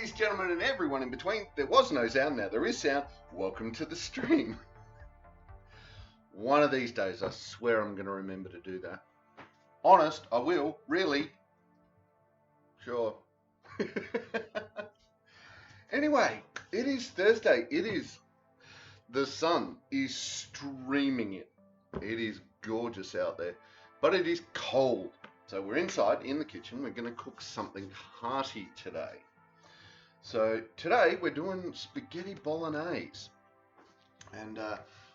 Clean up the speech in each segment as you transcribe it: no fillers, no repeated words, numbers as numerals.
ladies, gentlemen, and everyone in between. There was no sound, now there is sound. Welcome to the stream. One of these days, I swear I'm going to remember to do that. Honest, I will. Really? Sure. Anyway, it is Thursday. The sun is streaming in. It is gorgeous out there, but it is cold. So we're inside in the kitchen. We're going to cook something hearty today. So today we're doing spaghetti bolognese. And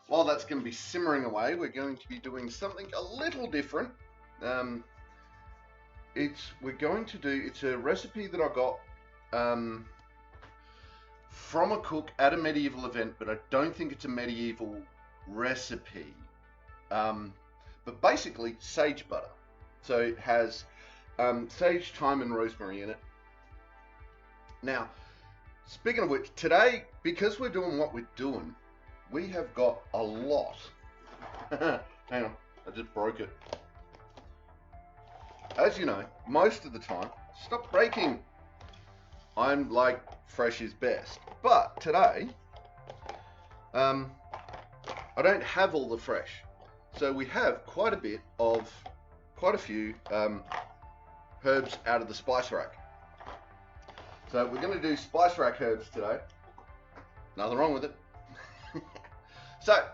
while that's going to be simmering away, we're going to be doing something a little different. It's a recipe that I got from a cook at a medieval event, but I don't think it's a medieval recipe. But basically sage butter. So it has sage, thyme, and rosemary in it. Now, speaking of which, today, because we're doing what we're doing, we have got a lot. Hang on, I just broke it. As you know, most of the time, stop breaking. I'm like fresh is best. But today, I don't have all the fresh. So we have quite a few herbs out of the spice rack. So we're going to do spice rack herbs today. Nothing wrong with it. So,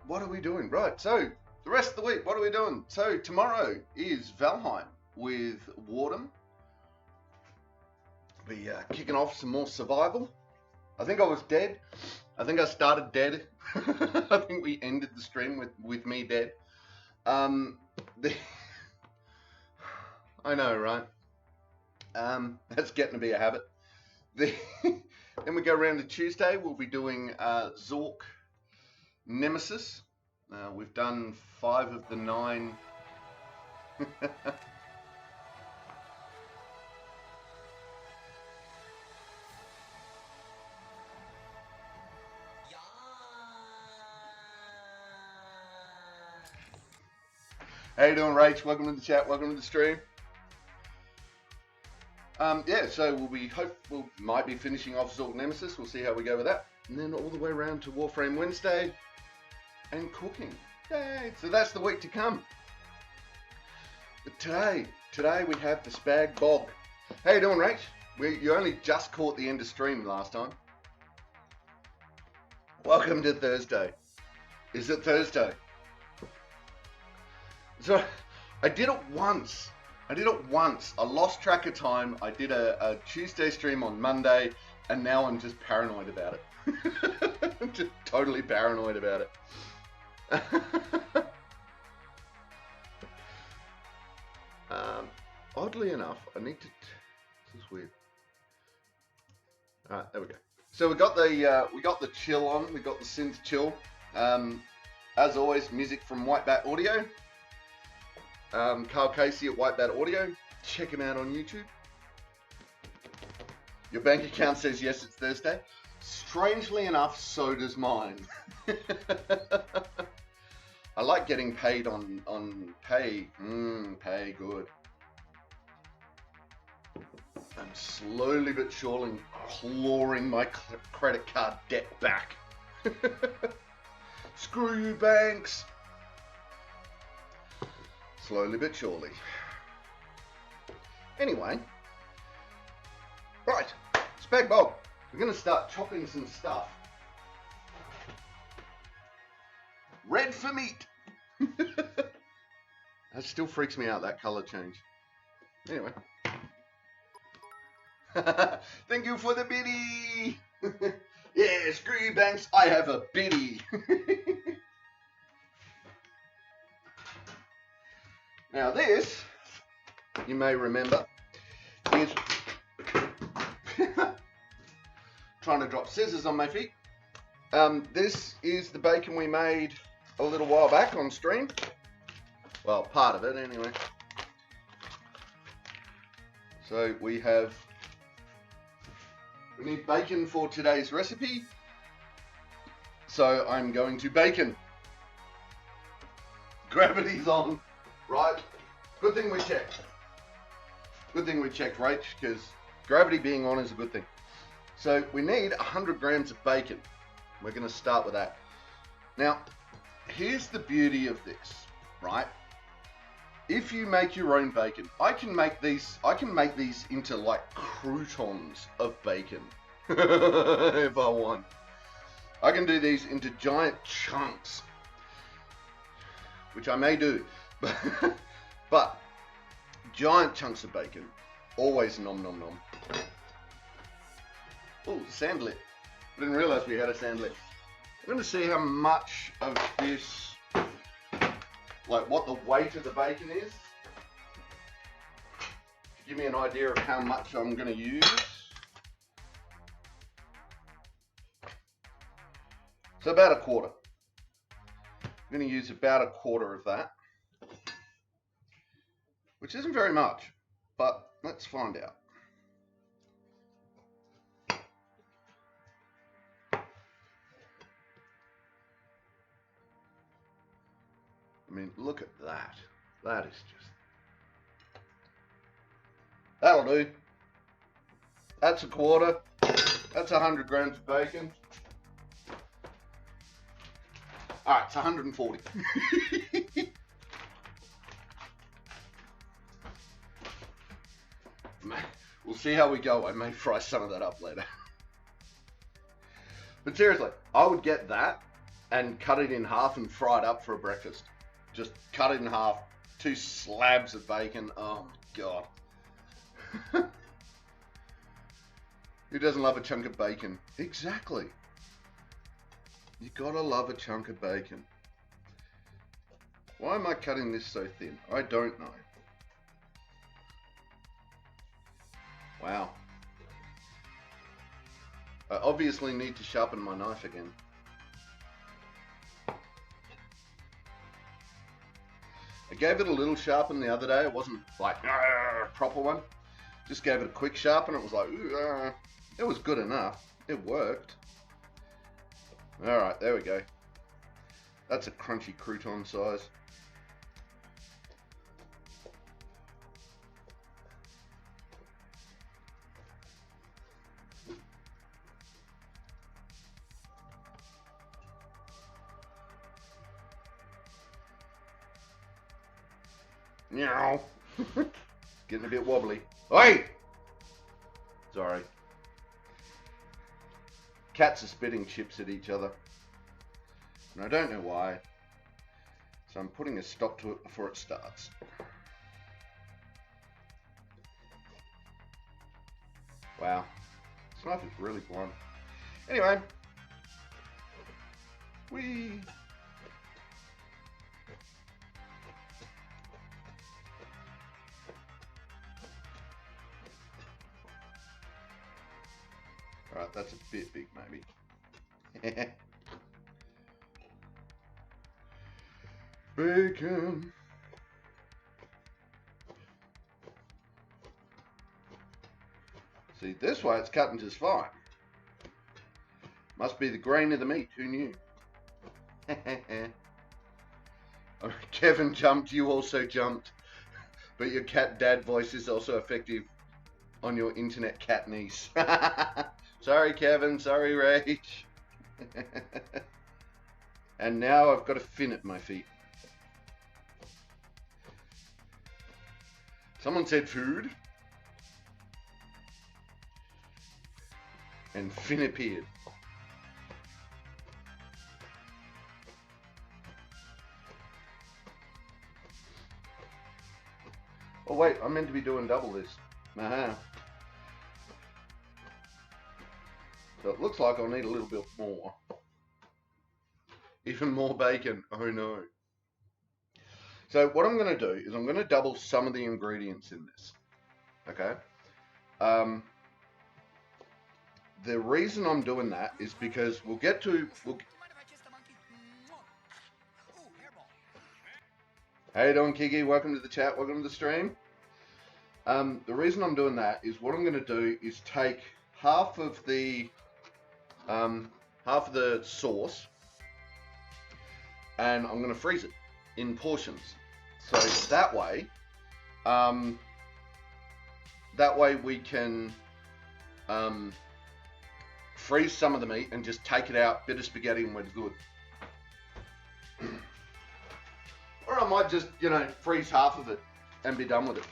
what are we doing? Right, so the rest of the week, what are we doing? So tomorrow is Valheim with Wardham. Be kicking off some more survival. I think I was dead. I think I started dead. I think we ended the stream with me dead. I know, right? That's getting to be a habit. Then we go around to Tuesday. We'll be doing Zork Nemesis. We've done 5 of the 9. How you doing, Rach? Welcome to the chat. Welcome to the stream. Yeah, so we might be finishing off Zork Nemesis. We'll see how we go with that, and then all the way around to Warframe Wednesday and cooking. Yay! So that's the week to come. But today we have the Spag Bog. How you doing, Rach? You only just caught the end of stream last time. Welcome to Thursday. Is it Thursday? So I did it once. I lost track of time. I did a Tuesday stream on Monday, and now I'm just paranoid about it. Just totally paranoid about it. Oddly enough, I need to. This is weird. All right, there we go. So we got the chill on. We got the synth chill. As always, music from White Bat Audio. Carl Casey at White Bat Audio. Check him out on YouTube. Your bank account says yes, it's Thursday. Strangely enough, so does mine. I like getting paid on pay. Pay good. I'm slowly but surely clawing my credit card debt back. Screw you, banks. Slowly but surely. Anyway, right, Spag Bog. We're going to start chopping some stuff. Red for meat. That still freaks me out, that colour change. Anyway. Thank you for the biddy. Yeah, screw you, banks. I have a biddy. Now this, you may remember, is trying to drop scissors on my feet. This is the bacon we made a little while back on stream. Well, part of it anyway. So we need bacon for today's recipe. So I'm going to bacon. Gravity's on. Right, good thing we checked. Good thing we checked Rach, because gravity being on is a good thing. So we need 100 grams of bacon. We're going to start with that. Now, here's the beauty of this, right? If you make your own bacon, I can make these into like croutons of bacon if I want. I can do these into giant chunks, which I may do, but giant chunks of bacon, always nom nom nom. Oh, sandlit. I didn't realize we had a sandlit. I'm going to see how much of this, like what the weight of the bacon is. Give me an idea of how much I'm going to use. So about a quarter. I'm going to use about a quarter of that, which isn't very much, but let's find out. I mean, look at that. That is just... That'll do. That's a quarter. That's 100 grams of bacon. Alright, it's 140. We'll see how we go. I may fry some of that up later. But seriously, I would get that and cut it in half and fry it up for a breakfast. Just cut it in half, 2 slabs of bacon. Oh my god. Who doesn't love a chunk of bacon? Exactly. You gotta love a chunk of bacon. Why am I cutting this so thin? I don't know. Wow. I obviously need to sharpen my knife again. I gave it a little sharpen the other day. It wasn't like a proper one. Just gave it a quick sharpen. It was like, it was good enough. It worked. All right, there we go. That's a crunchy crouton size. Meow. Getting a bit wobbly. Oi! Sorry. Cats are spitting chips at each other. And I don't know why. So I'm putting a stop to it before it starts. Wow. This knife is really blunt. Anyway. Whee! Alright, that's a bit big maybe. Bacon. See, this way it's cutting just fine. Must be the grain of the meat, who knew? Kevin jumped, you also jumped. But your cat dad voice is also effective on your internet cat niece. Sorry, Kevin. Sorry, Rach. And now I've got a fin at my feet. Someone said food. And fin appeared. Oh wait, I'm meant to be doing double this. So it looks like I'll need a little bit more. Even more bacon. Oh no. So what I'm going to do is I'm going to double some of the ingredients in this. Okay. The reason I'm doing that is because we'll get to... Hey, Don Kiki, welcome to the chat, welcome to the stream. The reason I'm doing that is what I'm going to do is take half of the sauce and I'm going to freeze it in portions. So that way, that way we can freeze some of the meat and just take it out, bit of spaghetti, and we're good. Or I might just, you know, freeze half of it and be done with it.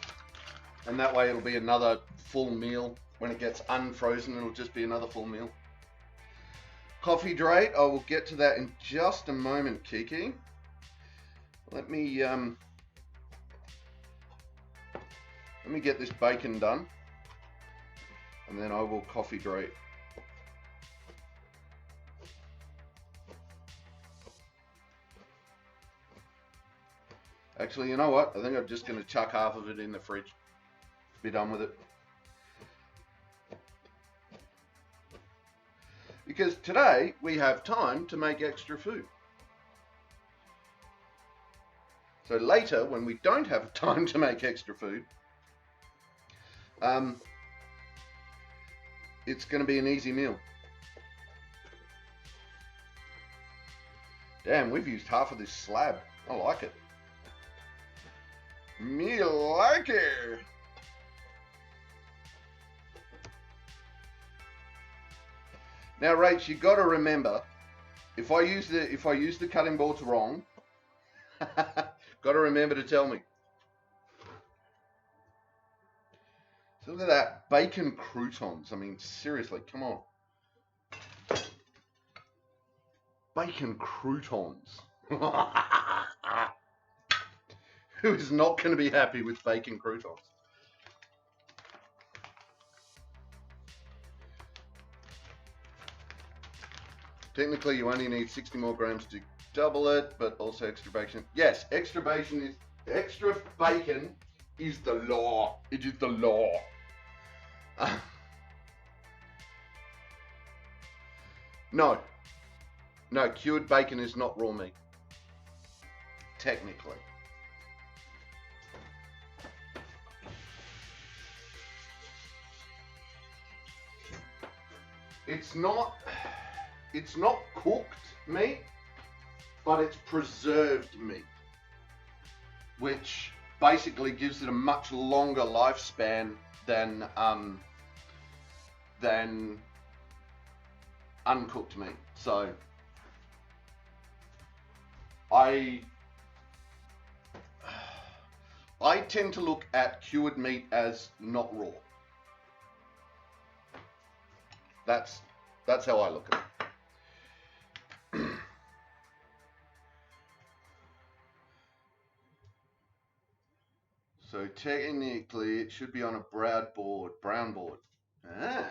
And that way it'll be another full meal. When it gets unfrozen, it'll just be another full meal. Coffee drate, I will get to that in just a moment, Kiki. Let me get this bacon done, and then I will coffee drate. Actually, you know what? I think I'm just going to chuck half of it in the fridge. Be done with it. Because today we have time to make extra food. So later, when we don't have time to make extra food, it's going to be an easy meal. Damn, we've used half of this slab. I like it. Me like it. Now, Rach, you got to remember, if I use the cutting boards wrong, got to remember to tell me. So look at that, bacon croutons. I mean, seriously, come on. Bacon croutons. Who is not going to be happy with bacon croutons? Technically, you only need 60 more grams to double it, but also extra bacon. Yes, extra bacon is the law. It is the law. No, cured bacon is not raw meat. Technically. It's not cooked meat, but it's preserved meat, which basically gives it a much longer lifespan than uncooked meat. So I tend to look at cured meat as not raw. That's how I look at it. So technically, it should be on a brown board. Ah,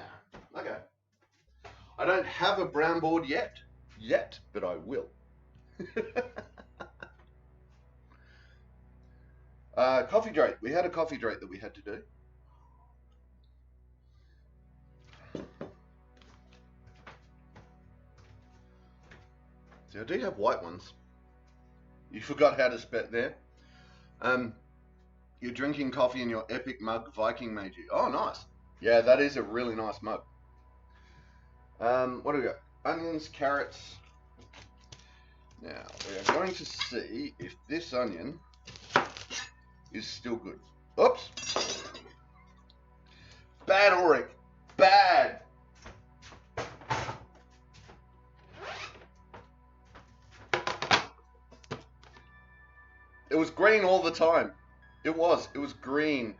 okay. I don't have a brown board yet, but I will. Coffee drate. We had a coffee drate that we had to do. See, I do have white ones. You forgot how to spell there. You're drinking coffee in your epic mug Viking made you. Oh, nice. Yeah, that is a really nice mug. What do we got? Onions, carrots. Now, we are going to see if this onion is still good. Oops. Bad, Ulrich. Bad. It was green all the time. It was green.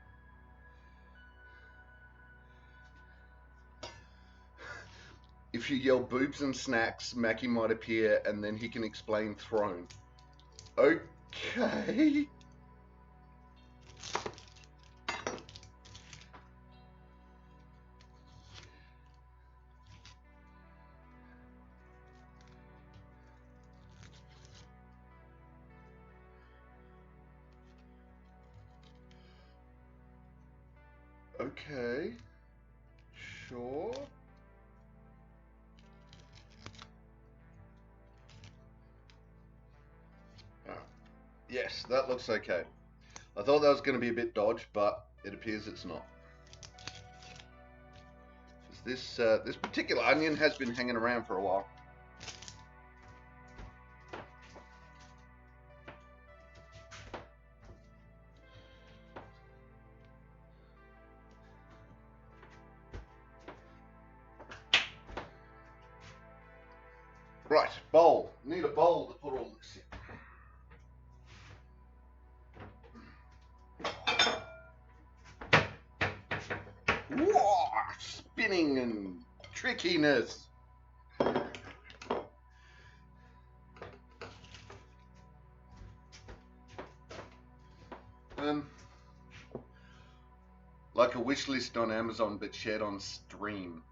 If you yell boobs and snacks, Mackie might appear and then he can explain throne. Okay. Okay. Sure. Yes, that looks okay. I thought that was going to be a bit dodge, but it appears it's not. This particular onion has been hanging around for a while. Right, bowl. Need a bowl to put all this in. Whoa, spinning and trickiness. Like a wish list on Amazon, but shared on stream.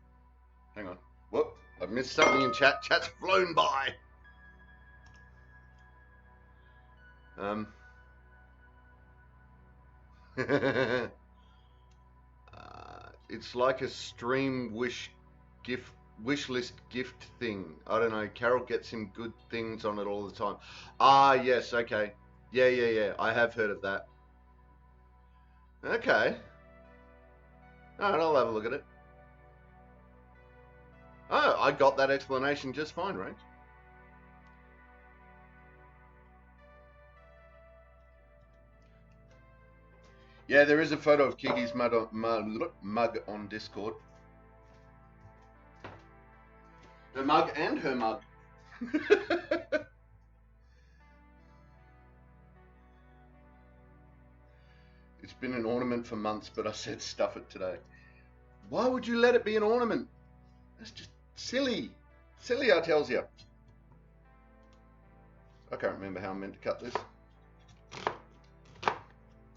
Hang on. Whoop, I missed something in chat. Chat's flown by. It's like a stream wish list gift thing. I don't know. Carol gets him good things on it all the time. Ah, yes. Okay. Yeah. I have heard of that. Okay. All right, I'll have a look at it. Oh, I got that explanation just fine, right? Yeah, there is a photo of Kiki's mug on Discord. Her mug and her mug. It's been an ornament for months, but I said stuff it today. Why would you let it be an ornament? That's just silly. Silly, I tells you. I can't remember how I'm meant to cut this.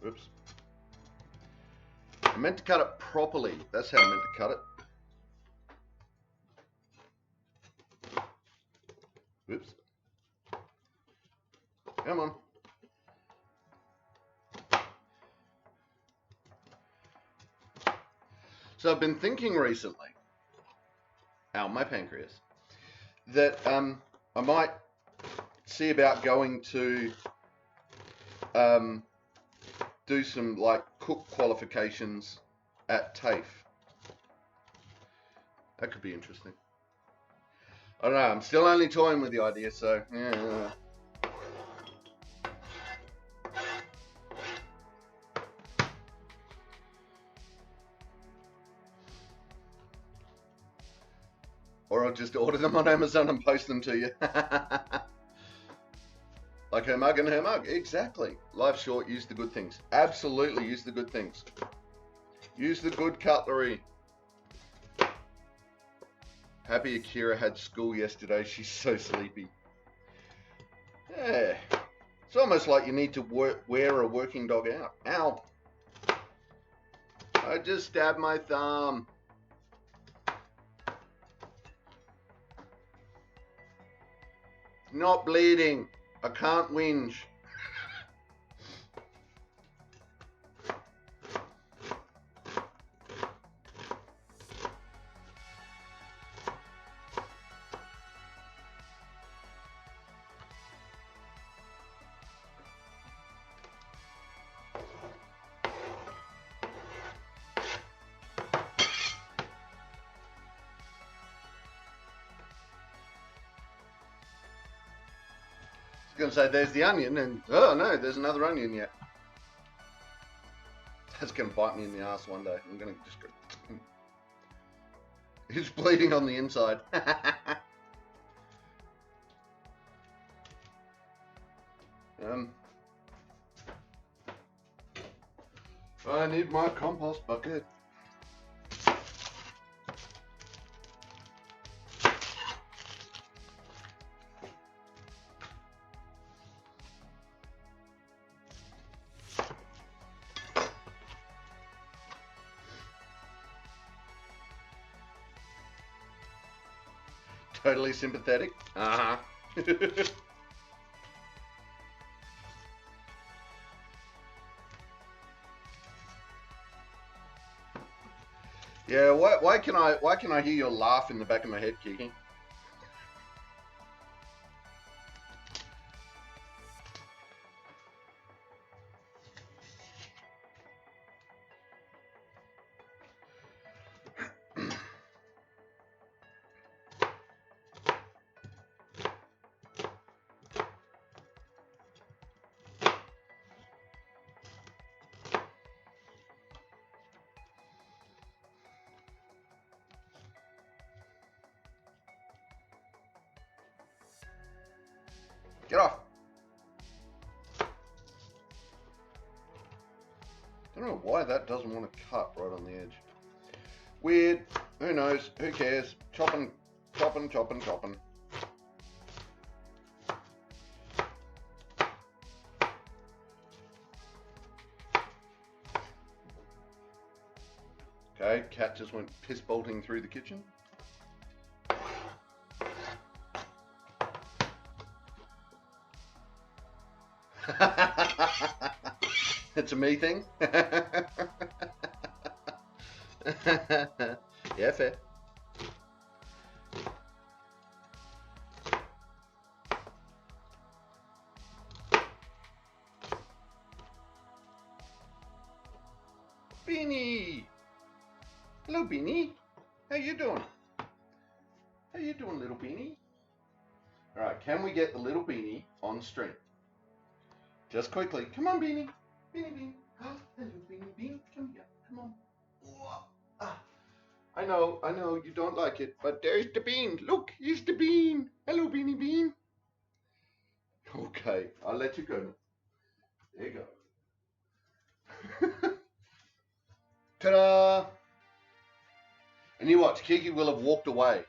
Oops. I meant to cut it properly. That's how I meant to cut it. Oops. Come on. So I've been thinking recently, ow, my pancreas, that I might see about going to do some like cook qualifications at TAFE. That could be interesting. I don't know, I'm still only toying with the idea, so yeah. Or I'll just order them on Amazon and post them to you. Like her mug and her mug. Exactly. Life's short, use the good things. Absolutely, use the good things. Use the good cutlery. Happy Akira had school yesterday. She's so sleepy. Yeah. It's almost like you need to wear a working dog out. Ow. I just stabbed my thumb. Not bleeding. I can't whinge. I was going to say there's the onion, and oh no, there's another onion yet. That's going to bite me in the ass one day. I'm going to just go. It's bleeding on the inside. I need my compost bucket. Totally sympathetic. Uh-huh. Yeah, why can I hear your laugh in the back of my head, Kiki? Get off. Don't know why that doesn't want to cut right on the edge. Weird. Who knows? Who cares? Chopping, chopping, chopping, chopping. Okay, cat just went piss bolting through the kitchen. It's a me thing. Yeah, fair. Beanie! Hello, Beanie. How you doing? How you doing, little Beanie? All right, can we get the little Beanie on stream? Just quickly. Come on, Beanie. Beanie, Beanie. Oh, hello, Beanie, Beanie. Come here. Come on. Ah. I know you don't like it, but there's the bean. Look, here's the bean. Hello, Beanie Bean. Okay, I'll let you go. There you go. Ta-da! And you watch, Kiki will have walked away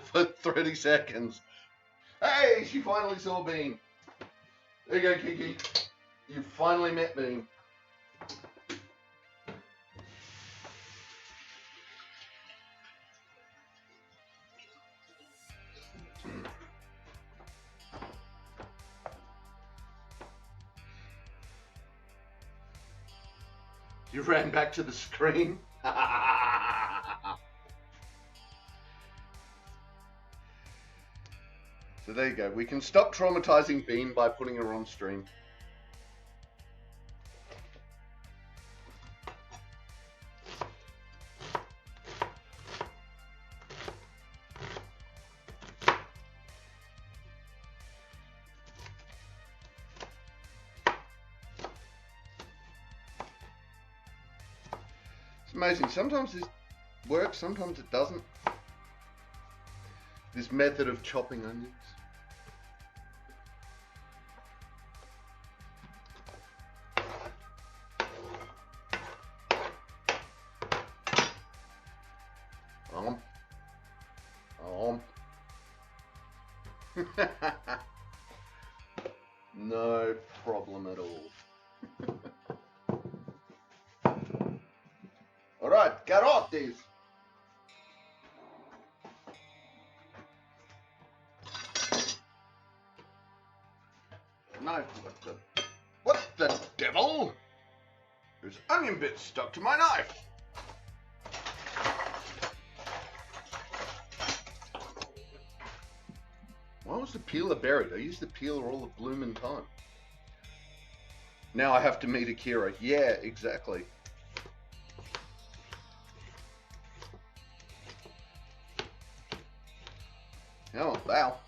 for 30 seconds. Hey, she finally saw Bean. There you go, Kiki. You finally met Bean. You ran back to the screen. So there you go. We can stop traumatizing Bean by putting her on stream. It's amazing. Sometimes this works, sometimes it doesn't. This method of chopping onions. No problem at all. All right, get off these. No, what the devil? There's onion bits stuck to my knife. Why was the peeler buried? I use the peeler all the bloomin' time. Now I have to meet Akira. Yeah, exactly. Oh, wow.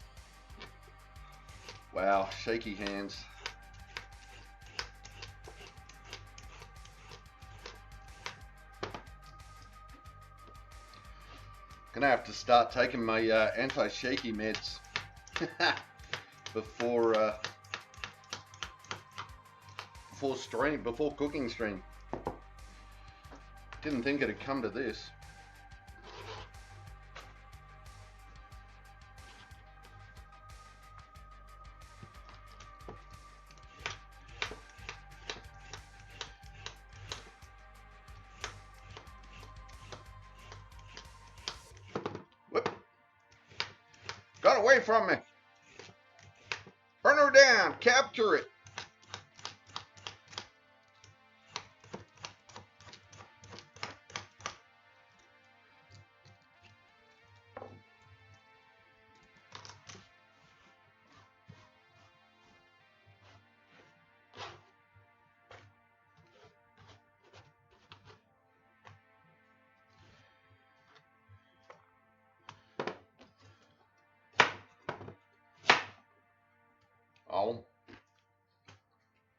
Wow, shaky hands. Gonna have to start taking my anti-shaky meds before cooking stream. Didn't think it'd come to this. Whoop. Got away from me. Burn her down. Capture it. Oh.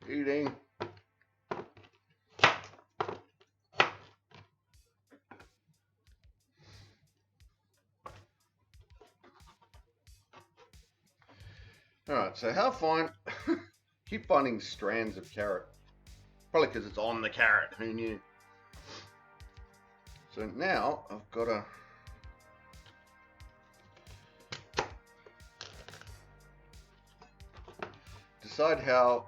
Eating. Alright, so how fine... Keep finding strands of carrot. Probably because it's on the carrot, who knew? So now I've got to decide how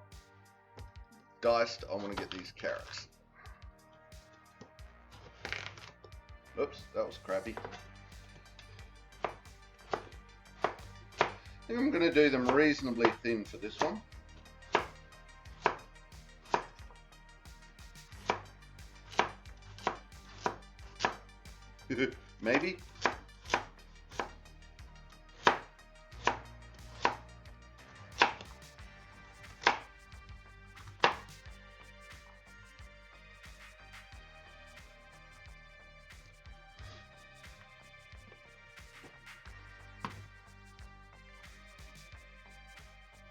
diced I want to get these carrots. Oops, that was crappy. I think I'm going to do them reasonably thin for this one. Maybe.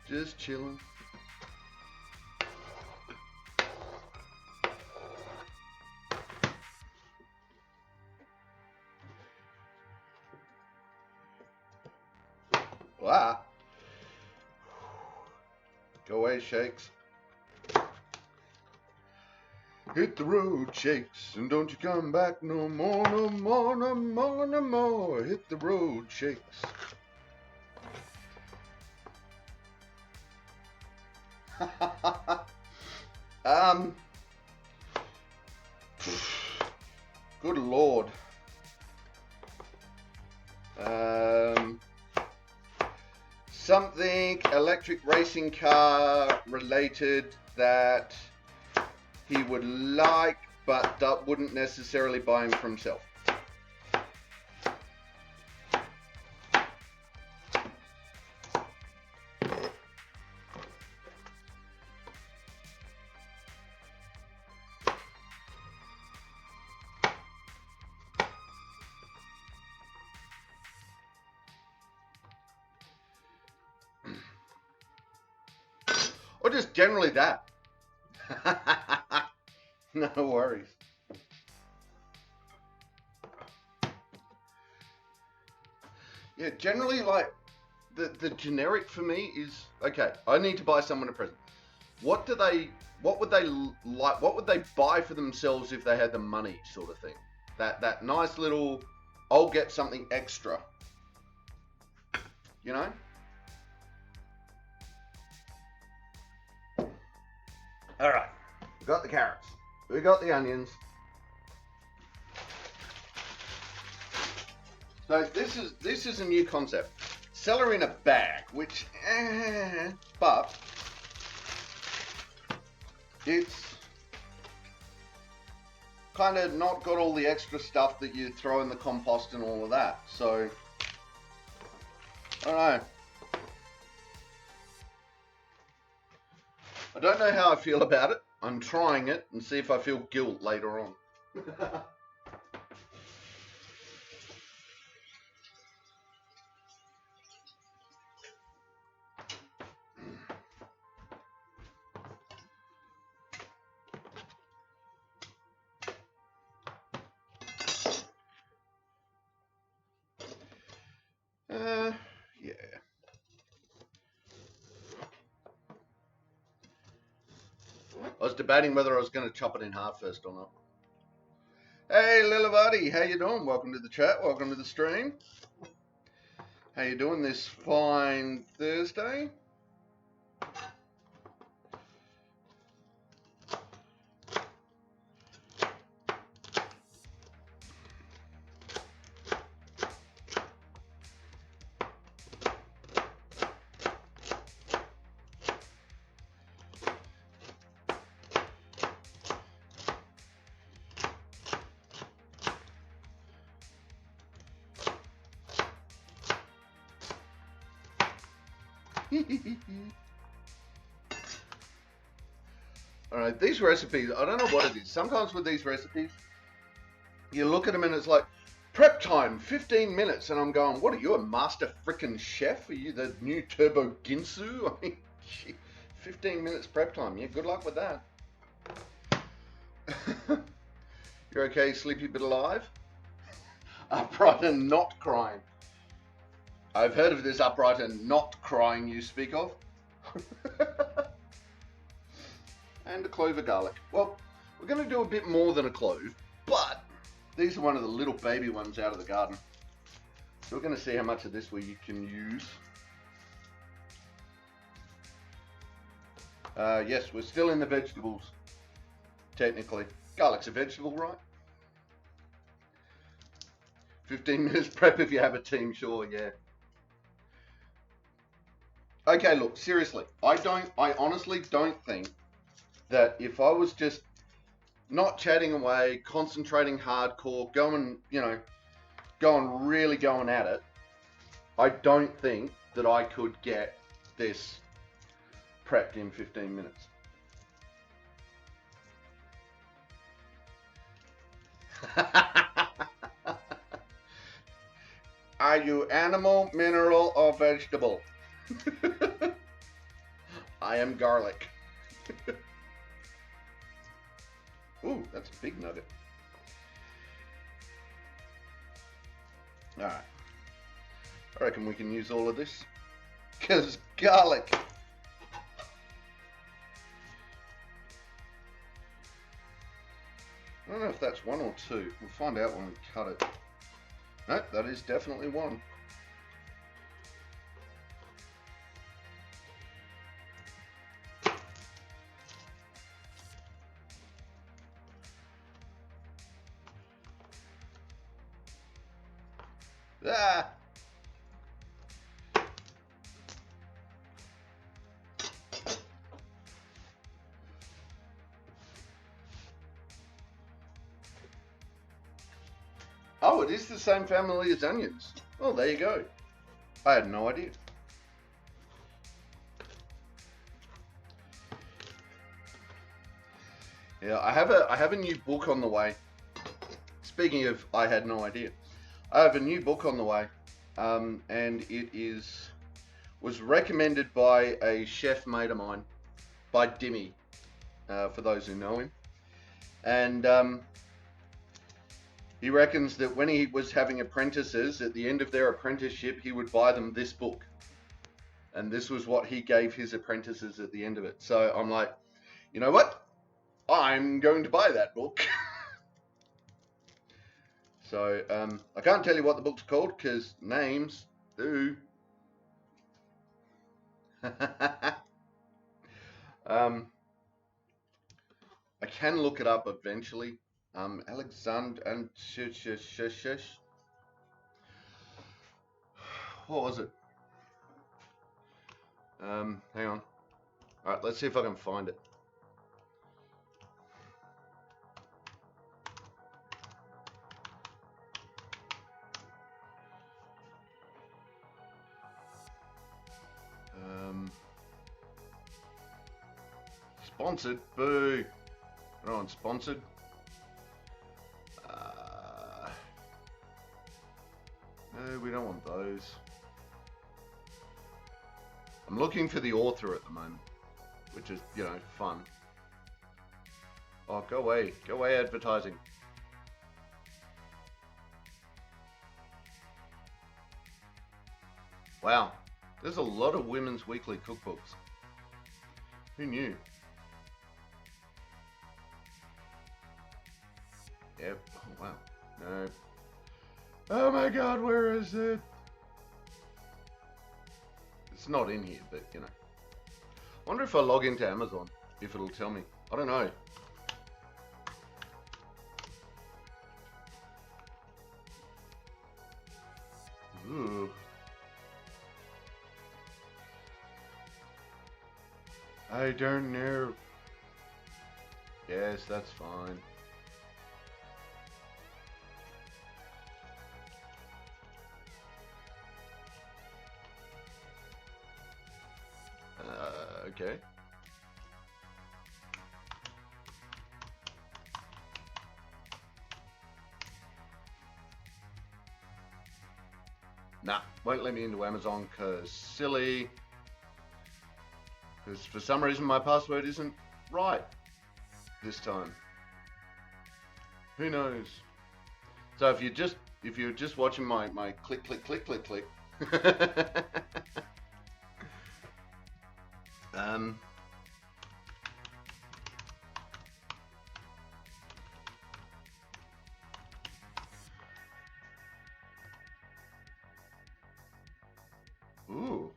Just chilling. Wow. Go away, Shakes. Hit the road, Shakes, and don't you come back no more, no more, no more, no more. Hit the road, Shakes. Good Lord. Something electric racing car related that he would like, but that wouldn't necessarily buy him for himself. Or just generally that. No worries. Yeah, generally, like, the generic for me is, okay, I need to buy someone a present. What would they like, what would they buy for themselves if they had the money, sort of thing? That nice little, I'll get something extra. You know? Alright, we got the carrots, we got the onions. So this is a new concept. Celery in a bag, which, but it's kind of not got all the extra stuff that you throw in the compost and all of that. So, I don't know. I don't know how I feel about it. I'm trying it and see if I feel guilt later on. Yeah. I was debating whether I was going to chop it in half first or not. Hey, Lilivati, how you doing? Welcome to the chat. Welcome to the stream. How you doing this fine Thursday? Alright, these recipes, I don't know what it is. Sometimes with these recipes, you look at them and it's like, prep time, 15 minutes. And I'm going, what are you, a master frickin' chef? Are you the new Turbo Ginsu? I mean, 15 minutes prep time. Yeah, good luck with that. You're okay, sleepy but alive? Upright and not crying. I've heard of this upright and not crying you speak of. And a clove of garlic. Well, we're going to do a bit more than a clove, but these are one of the little baby ones out of the garden. So we're going to see how much of this we can use. Yes, we're still in the vegetables, technically. Garlic's a vegetable, right? 15 minutes prep if you have a team, sure, yeah. Okay, look, seriously, I honestly don't think that if I was just not chatting away, concentrating hardcore, going at it, I don't think that I could get this prepped in 15 minutes. Are you animal, mineral, or vegetable? I am garlic. Ooh, that's a big nugget. Alright. I reckon we can use all of this. Because garlic. I don't know if that's one or two. We'll find out when we cut it. Nope, that is definitely one. Ah! Oh, it is the same family as onions. Oh, there you go. I had no idea. Yeah, I have a new book on the way. Speaking of, I had no idea. I have a new book on the way, and it was recommended by a chef mate of mine, by Dimmy, for those who know him, and he reckons that when he was having apprentices, at the end of their apprenticeship, he would buy them this book, and this was what he gave his apprentices at the end of it. So I'm like, you know what? I'm going to buy that book. So, I can't tell you what the book's called, because names do. I can look it up eventually. Alexander and what was it? Hang on. Alright, let's see if I can find it. Sponsored? Boo! No one's sponsored. No, we don't want those. I'm looking for the author at the moment, which is, you know, fun. Oh, go away. Go away, advertising. Wow. There's a lot of women's weekly cookbooks. Who knew? Yep. Oh, wow. No. Oh my god, where is it? It's not in here, but, you know. I wonder if I log into Amazon, if it'll tell me. I don't know. Ooh. I don't know. Yes, that's fine. Okay. Nah, won't let me into Amazon because silly. Because for some reason my password isn't right this time. Who knows? So if you're just watching my click click click click click, um, ooh.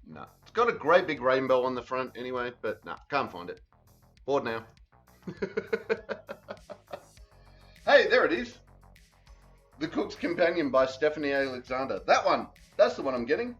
No. It's got a great big rainbow on the front anyway, but no, can't find it. Bored now. Hey, there it is. The Cook's Companion by Stephanie Alexander. That one. That's the one I'm getting.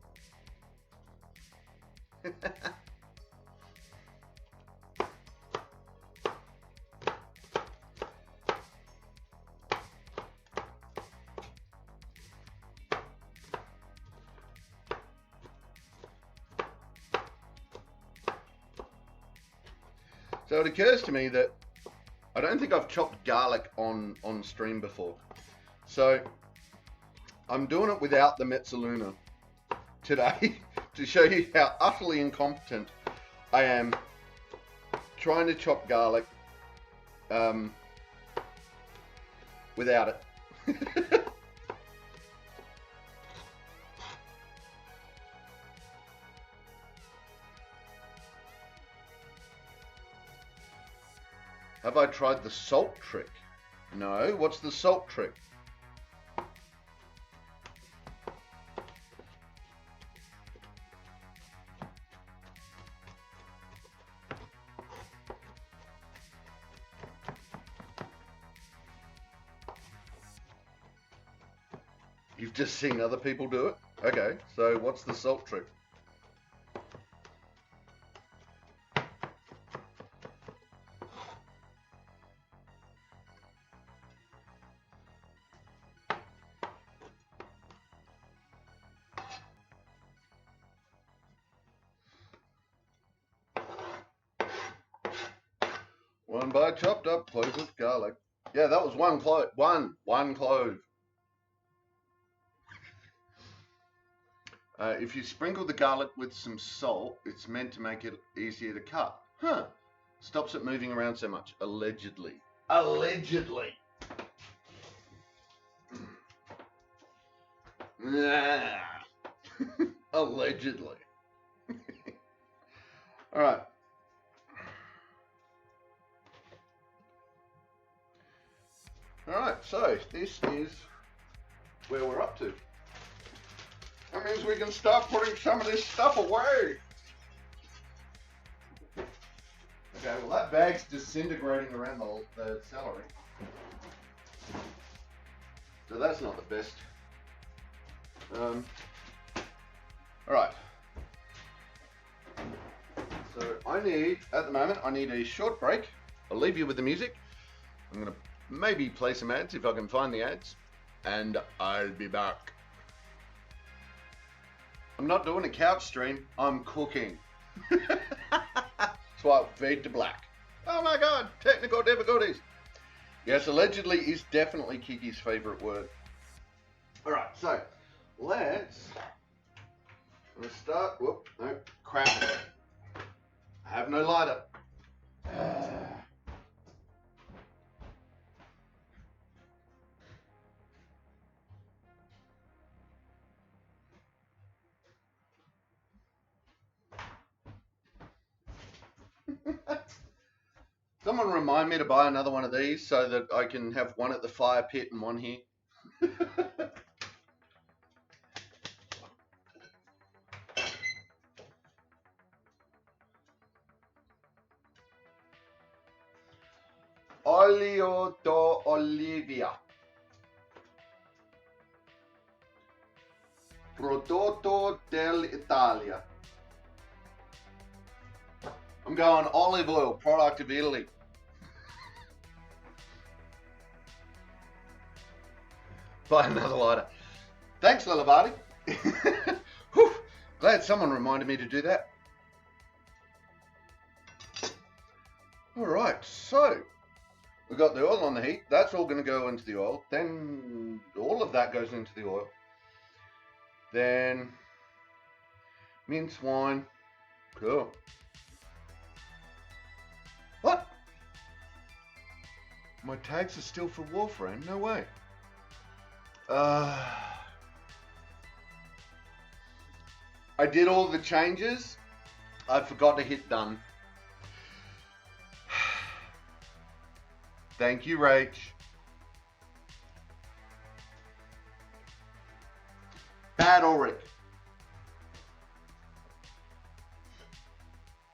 So it occurs to me that I don't think I've chopped garlic on stream before. So I'm doing it without the mezzaluna today to show you how utterly incompetent I am trying to chop garlic without it. Have I tried the salt trick? No. What's the salt trick? You've just seen other people do it? Okay, so what's the salt trick? One by chopped up clove of garlic. Yeah, that was one clove. One clove. If you sprinkle the garlic with some salt, it's meant to make it easier to cut. Huh. Stops it moving around so much. Allegedly. Allegedly. Allegedly. All right. All right, so this is where we're up to. That means we can start putting some of this stuff away. Okay, well that bag's disintegrating around the celery. So that's not the best. All right. So at the moment, I need a short break. I'll leave you with the music. I'm gonna maybe play some ads if I can find the ads, and I'll be back. I'm not doing a couch stream, I'm cooking. So I'll fade to black. Oh my god, technical difficulties. Yes, allegedly is definitely Kiki's favorite word. Alright, so let's start. Whoop, no, crap. I have no lighter. Someone remind me to buy another one of these so that I can have one at the fire pit and one here. Olio d'Olivia. Prodotto dell'Italia. I'm going olive oil, product of Italy. Buy another lighter. Thanks, Lilibati. Glad someone reminded me to do that. Alright, so we've got the oil on the heat. That's all going to go into the oil. Then all of that goes into the oil. Then minced wine. Cool. What? My tags are still for Warframe? No way. I did all the changes. I forgot to hit done. Thank you, Rach. Bad Ulrich.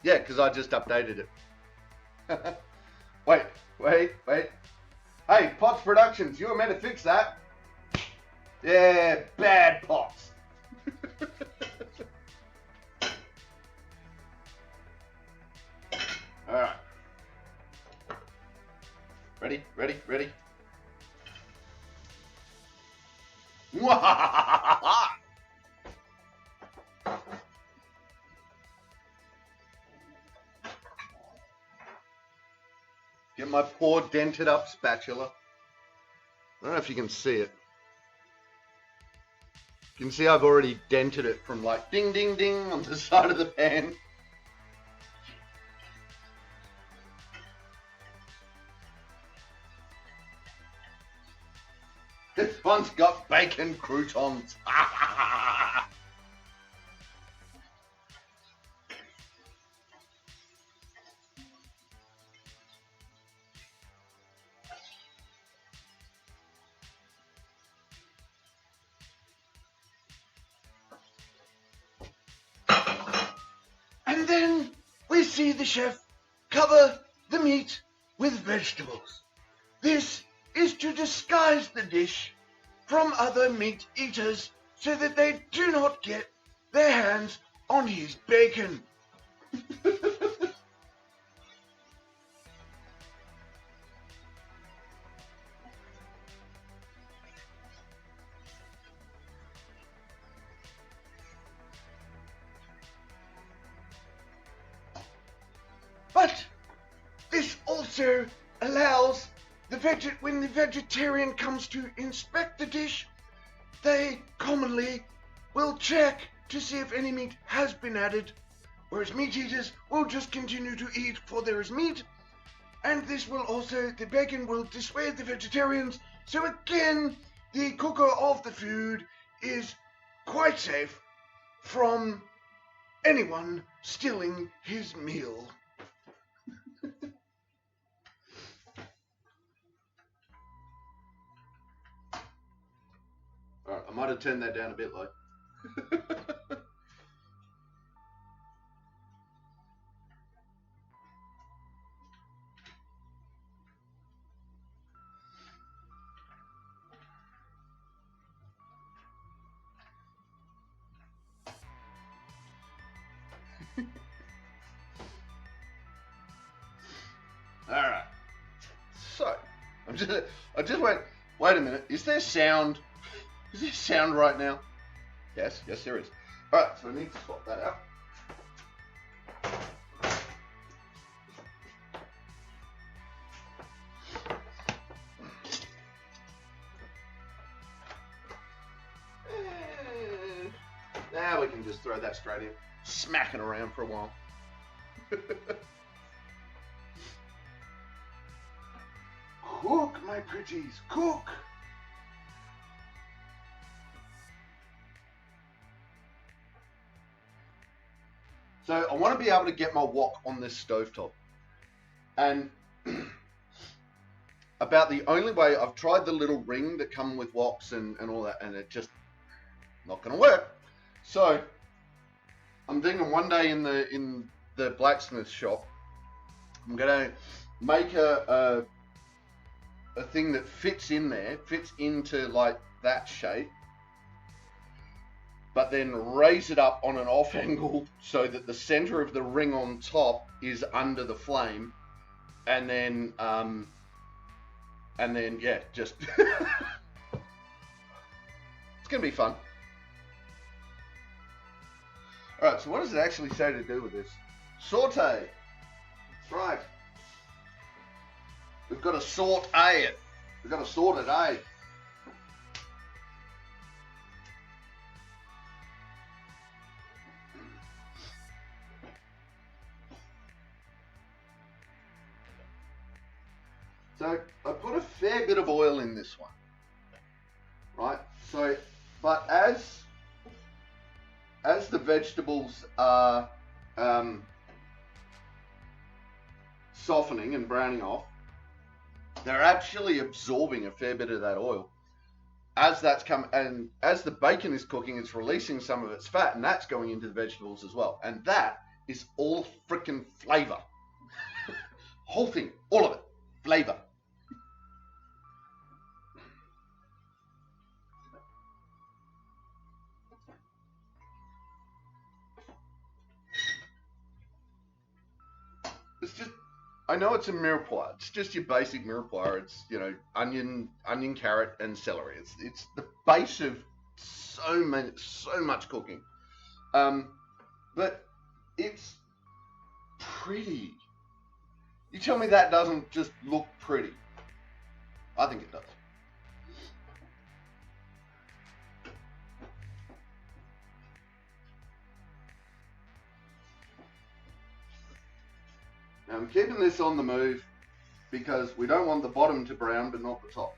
Yeah, because I just updated it. Wait. Hey, Potts Productions, you were meant to fix that. Yeah, bad Potts. Alright. Ready? Get my poor dented up spatula. I don't know if you can see it. You can see I've already dented it from like ding ding ding on the side of the pan. This one's got bacon croutons. And then we see the chef cover the meat with vegetables. This is to disguise the dish from other meat eaters so that they do not get their hands on his bacon. But this also allows when the vegetarian comes to inspect the dish, they commonly will check to see if any meat has been added, whereas meat eaters will just continue to eat for there is meat, and this will also, the bacon will dissuade the vegetarians, so again, the cooker of the food is quite safe from anyone stealing his meal. Alright, I might have turned that down a bit low. Alright. So, I just went, wait a minute, is there sound? Is there sound right now? Yes, there is. Alright, so I need to swap that out. Now we can just throw that straight in. Smack it around for a while. Cook, my pretties, cook! So I want to be able to get my wok on this stovetop. And about the only way, I've tried the little ring that come with woks and all that, and it just not going to work. So I'm thinking one day in the blacksmith shop, I'm going to make a thing that fits in there, fits into like that shape, but then raise it up on an off angle so that the center of the ring on top is under the flame, and then yeah, just it's gonna be fun. All right, so what does it actually say to do with this? Saute. That's right. We've got to saute it. We've got to sort it, eh? So I put a fair bit of oil in this one, right? So, but as the vegetables are softening and browning off, they're actually absorbing a fair bit of that oil. As that's and as the bacon is cooking, it's releasing some of its fat, and that's going into the vegetables as well. And that is all freaking flavor. Whole thing, all of it, flavor. It's just, I know it's a mirepoix. It's just your basic mirepoix. It's, you know, onion, carrot, and celery. It's the base of so much cooking. But it's pretty. You tell me that doesn't just look pretty. I think it does. Now I'm keeping this on the move because we don't want the bottom to brown but not the top.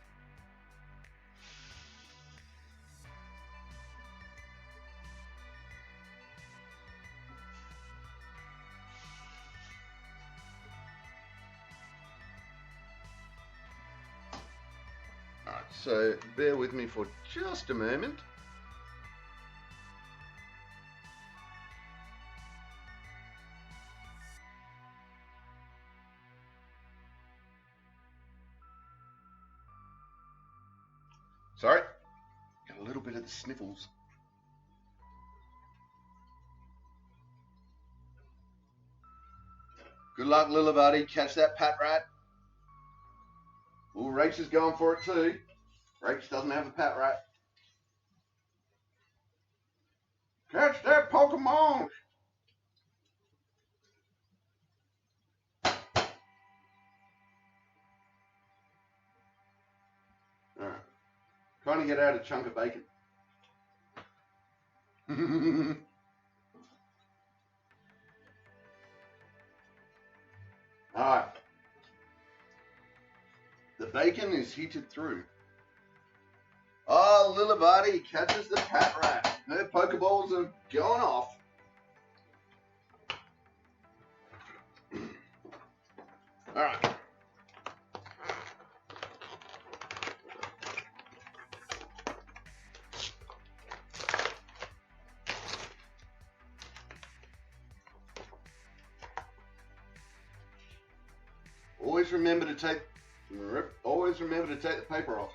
Alright, so bear with me for just a moment. Sorry, got a little bit of the sniffles. Good luck, Lilivati. Catch that pat rat. Ooh, Rach is going for it too. Rach doesn't have a pat rat. Catch that Pokemon! Alright. Trying to get out a chunk of bacon. Alright. The bacon is heated through. Oh, Lilivati catches the pat rat. Her Pokeballs are going off. Alright. Always remember to take the paper off.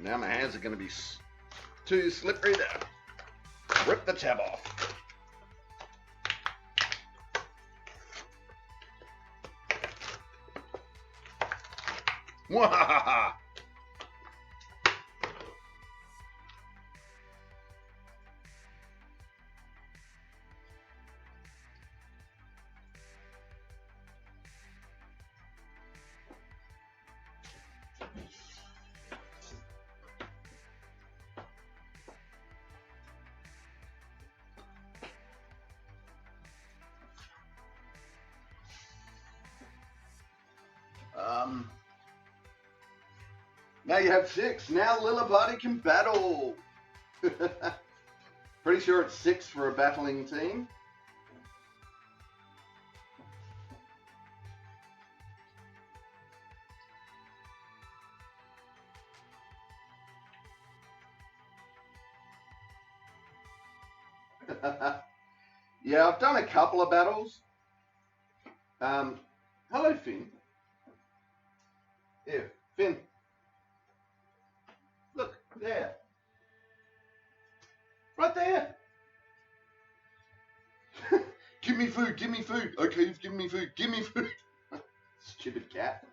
Now my hands are going to be too slippery to rip the tab off. Wahaha! Now you have 6. Now Lilivati can battle. Pretty sure it's 6 for a battling team. Yeah, I've done a couple of battles. Hello, Finn. Yeah, Finn. Look, there. Right there. Give me food, give me food. Okay, you've given me food, give me food. Stupid cat.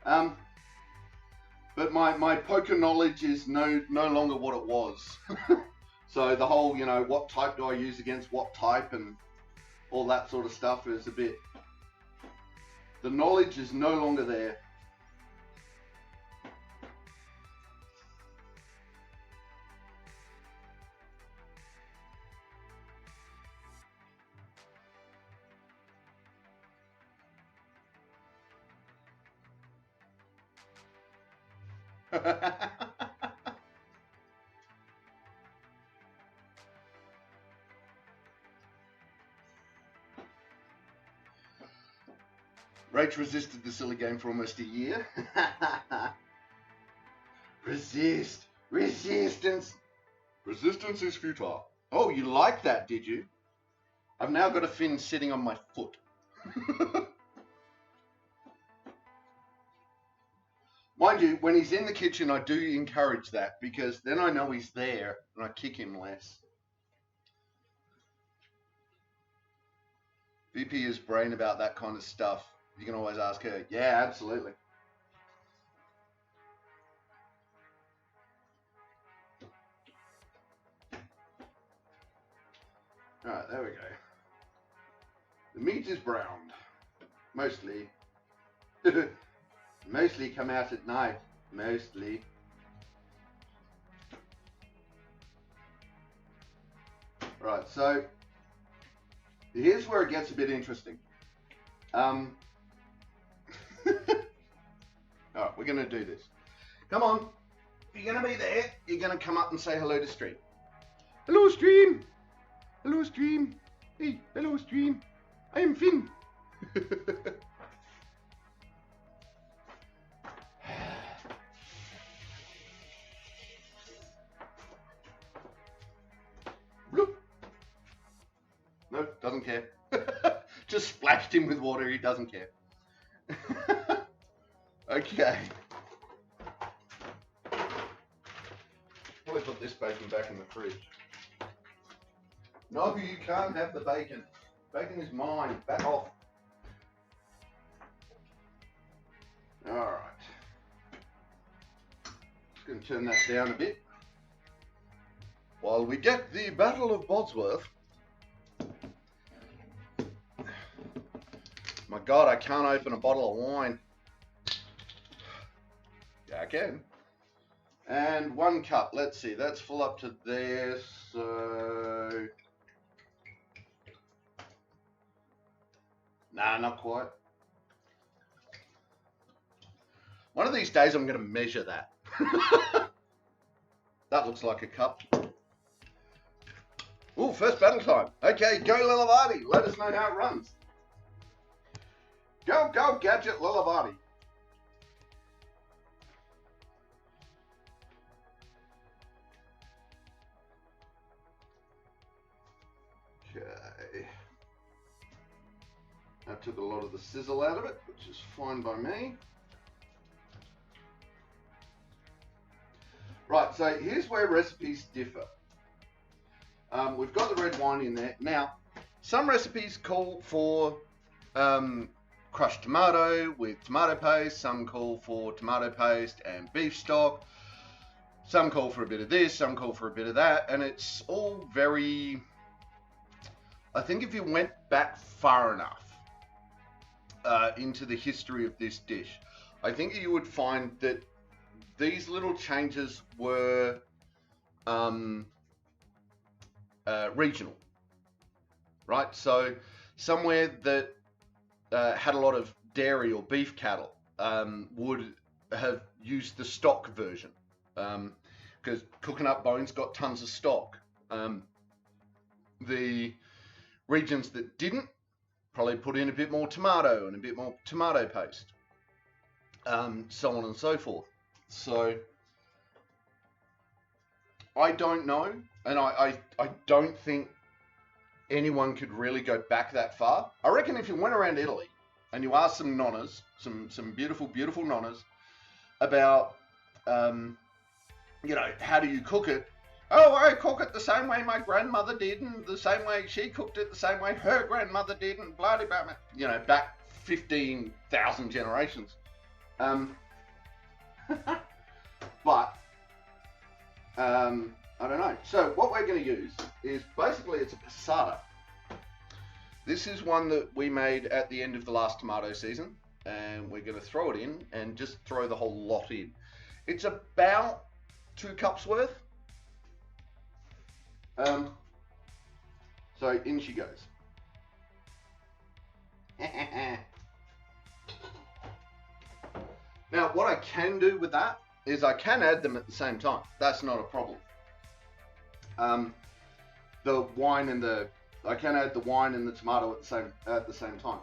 But my poker knowledge is no longer what it was. So the whole, you know, what type do I use against what type, and all that sort of stuff is a bit, the knowledge is no longer there. Rach resisted the silly game for almost a year. Resistance is futile. Oh, you like that, did you? I've now got a fin sitting on my foot. Mind you, when he's in the kitchen, I do encourage that because then I know he's there and I kick him less. VP is brain about that kind of stuff. You can always ask her. Yeah, absolutely. All right, there we go. The meat is browned, mostly. Mostly come out at night, mostly. Right, so here's where it gets a bit interesting. All right, we're gonna do this. Come on, if you're gonna be there, you're gonna come up and say hello to stream. Hello, stream. Hello, stream. Hey, hello, stream. I am Finn. Bloop. No, doesn't care. Just splashed him with water, he doesn't care. Okay. Probably put this bacon back in the fridge. No, you can't have the bacon. Bacon is mine. Back off. Alright. Just going to turn that down a bit. While we get the Battle of Bosworth. My God, I can't open a bottle of wine. Yeah, I can. And 1 cup. Let's see, that's full up to there, so... Nah, not quite. One of these days I'm going to measure that. That looks like a cup. Ooh, first battle time. Okay, go Lilavati. Let us know how it runs. Go, go, Gadget Lilavati. Okay. That took a lot of the sizzle out of it, which is fine by me. Right, so here's where recipes differ. We've got the red wine in there. Now, some recipes call for crushed tomato with tomato paste. Some call for tomato paste and beef stock. Some call for a bit of this, some call for a bit of that. And it's all very... I think if you went back far enough into the history of this dish, I think you would find that these little changes were regional, right? So somewhere that had a lot of dairy or beef cattle would have used the stock version because cooking up bones got tons of stock. The regions that didn't probably put in a bit more tomato and a bit more tomato paste, so on and so forth. So I don't know, and I don't think anyone could really go back that far. I reckon if you went around Italy and you asked some nonnas, some beautiful, beautiful nonnas about, you know, how do you cook it? Oh, I cook it the same way my grandmother did, and the same way she cooked it, the same way her grandmother did, and blah, blah, blah, you know, back 15,000 generations. But, I don't know. So what we're going to use is basically it's a passata. This is one that we made at the end of the last tomato season, and we're going to throw it in and just throw the whole lot in. It's about 2 cups worth. So in she goes. Now, what I can do with that is I can add them at the same time. That's not a problem. The wine and I can add the wine and the tomato at the same time.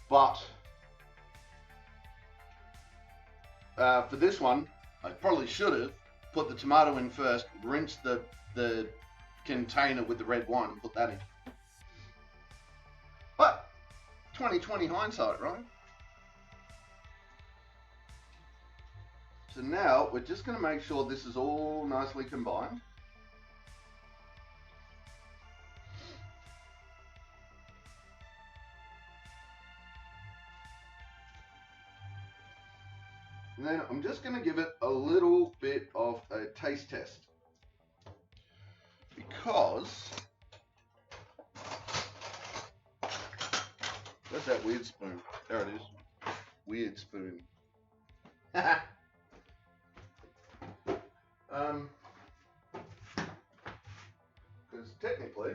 But for this one, I probably should have put the tomato in first, rinsed the container with the red wine and put that in. But 20/20 hindsight, right? So now we're just going to make sure this is all nicely combined. And then I'm just going to give it a little bit of a taste test. Because that's that weird spoon. There it is. Weird spoon. Because technically,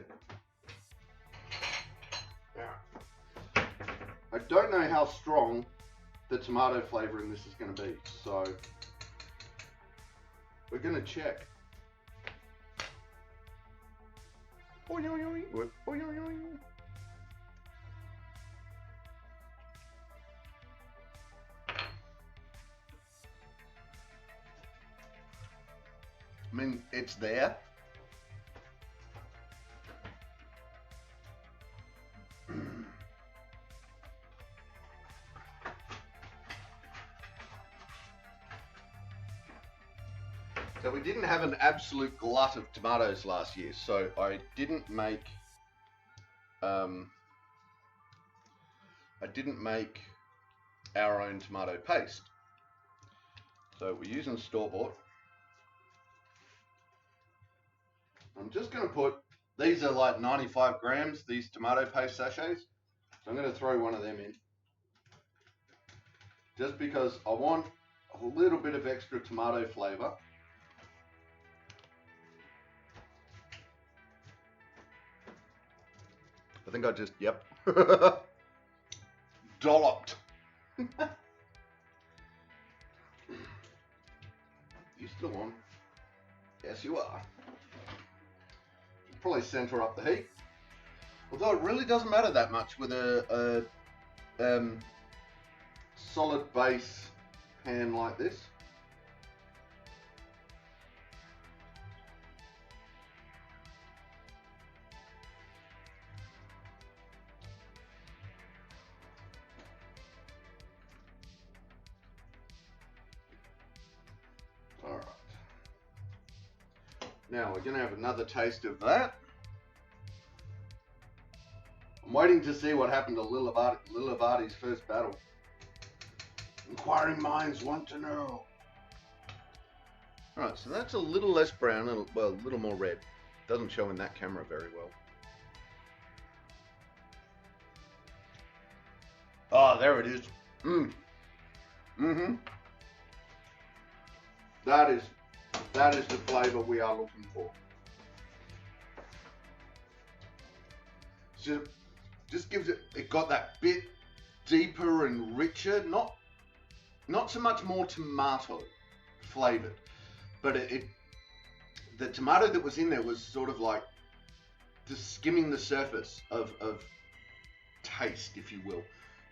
I don't know how strong the tomato flavor in this is going to be, so we're going to check. I mean, it's there. So we didn't have an absolute glut of tomatoes last year, so I didn't make our own tomato paste. So we're using store-bought. I'm just going to put, these are like 95 grams, these tomato paste sachets. So I'm going to throw one of them in. Just because I want a little bit of extra tomato flavor. I think I just, yep. Dolloped. You still on? Yes, you are. Probably center up the heat. Although it really doesn't matter that much with a solid base pan like this. All right. Now we're going to have another taste of that. I'm waiting to see what happened to Lilavati's first battle. Inquiring minds want to know. Alright, so that's a little less brown and well, a little more red. Doesn't show in that camera very well. Oh, there it is. That is the flavor we are looking for. So just gives it got that bit deeper and richer, not so much more tomato flavored, but the tomato that was in there was sort of like just skimming the surface of taste, if you will,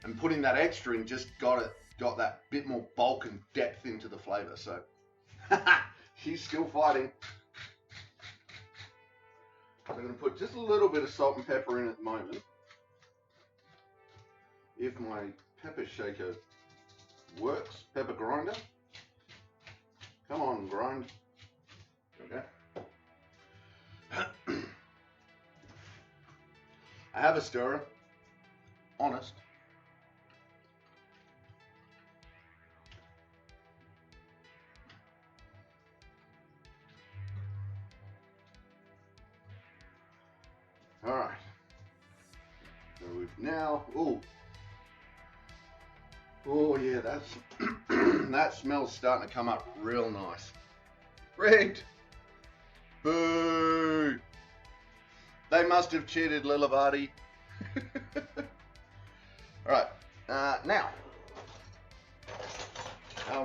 and putting that extra in just got that bit more bulk and depth into the flavor. So he's still fighting. I'm going to put just a little bit of salt and pepper in at the moment. If my pepper shaker works, pepper grinder. Come on, grind. Okay. I have a stirrer. Honest. All right. Now, oh yeah, that's that smell's starting to come up real nice. Rigged. Boo. They must have cheated Lilavati. Alright, now,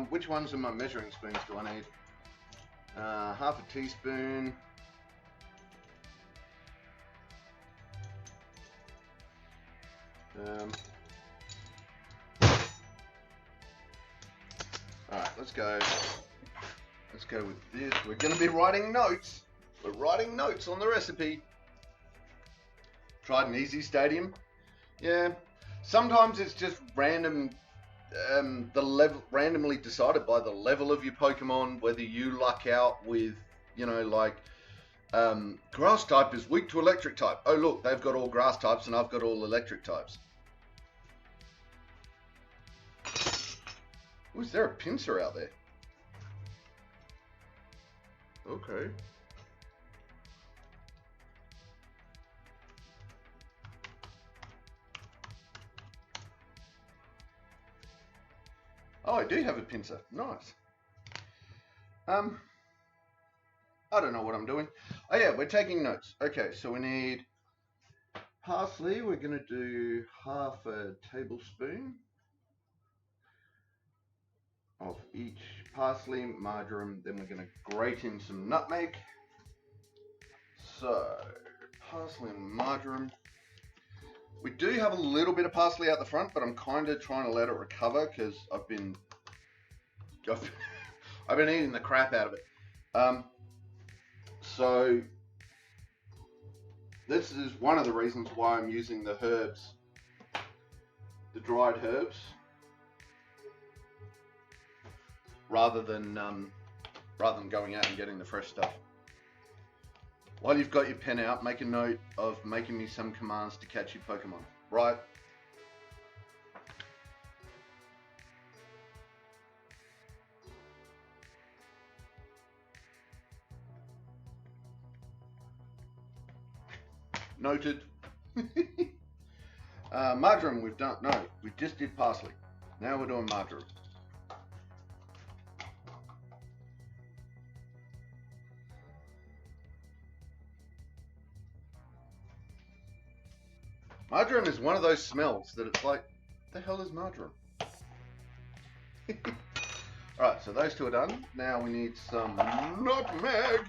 which ones of my measuring spoons do I need? Half a teaspoon. Alright, let's go with this. We're going to be writing notes. We're writing notes on the recipe. Tried an easy stadium. Yeah. Sometimes it's just random, randomly decided by the level of your Pokemon, whether you luck out with, you know, like, grass type is weak to electric type. Oh look, they've got all grass types and I've got all electric types. Oh, is there a pincer out there? Okay. Oh, I do have a pincer. Nice. I don't know what I'm doing. Oh yeah, we're taking notes. Okay, so we need parsley. We're going to do half a tablespoon of each parsley, marjoram. Then we're going to grate in some nutmeg. So, parsley and marjoram. We do have a little bit of parsley out the front, but I'm kind of trying to let it recover because I've been eating the crap out of it. So this is one of the reasons why I'm using the herbs, the dried herbs, rather than going out and getting the fresh stuff. While you've got your pen out, make a note of making me some commands to catch your Pokemon. Right? Noted. Marjoram we've done. No, we just did parsley. Now we're doing marjoram. Marjoram is one of those smells that it's like, the hell is marjoram? Alright, so those two are done. Now we need some nutmeg.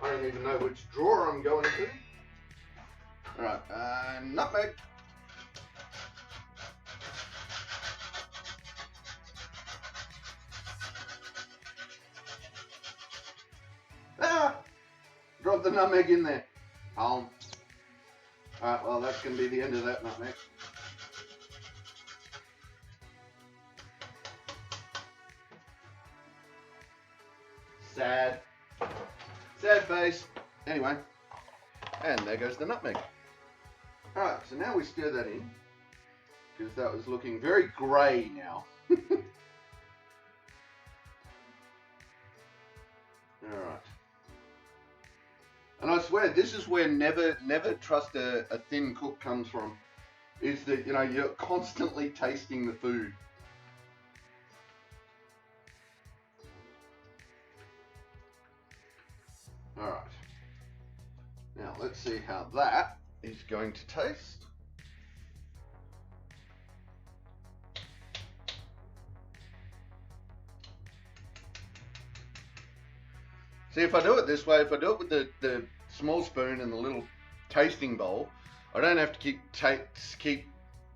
I don't even know which drawer I'm going to. Alright, nutmeg. Drop the nutmeg in there. Alright, well that's going to be the end of that nutmeg. Sad. Sad face. Anyway. And there goes the nutmeg. Alright, so now we stir that in. Because that was looking very grey now. Alright. And I swear, this is where never trust a thin cook comes from. Is that, you know, you're constantly tasting the food. Alright. Now, let's see how that is going to taste. See, if I do it this way, if I do it with the small spoon and the little tasting bowl, I don't have to keep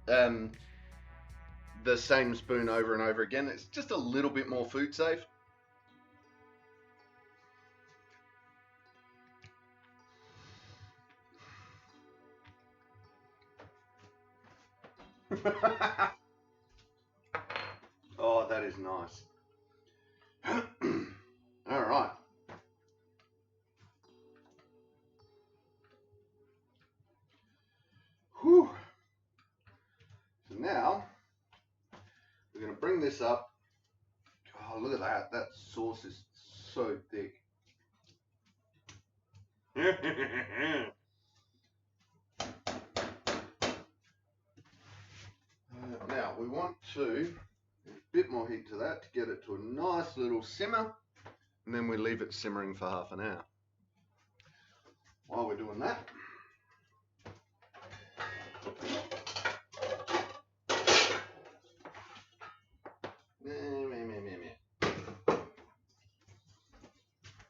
the same spoon over and over again. It's just a little bit more food safe. Oh, that is nice. All right. Whew. So now we're going to bring this up. Oh, look at that. That sauce is so thick. Now we want to add a bit more heat to that to get it to a nice little simmer, and then we leave it simmering for half an hour. While we're doing that,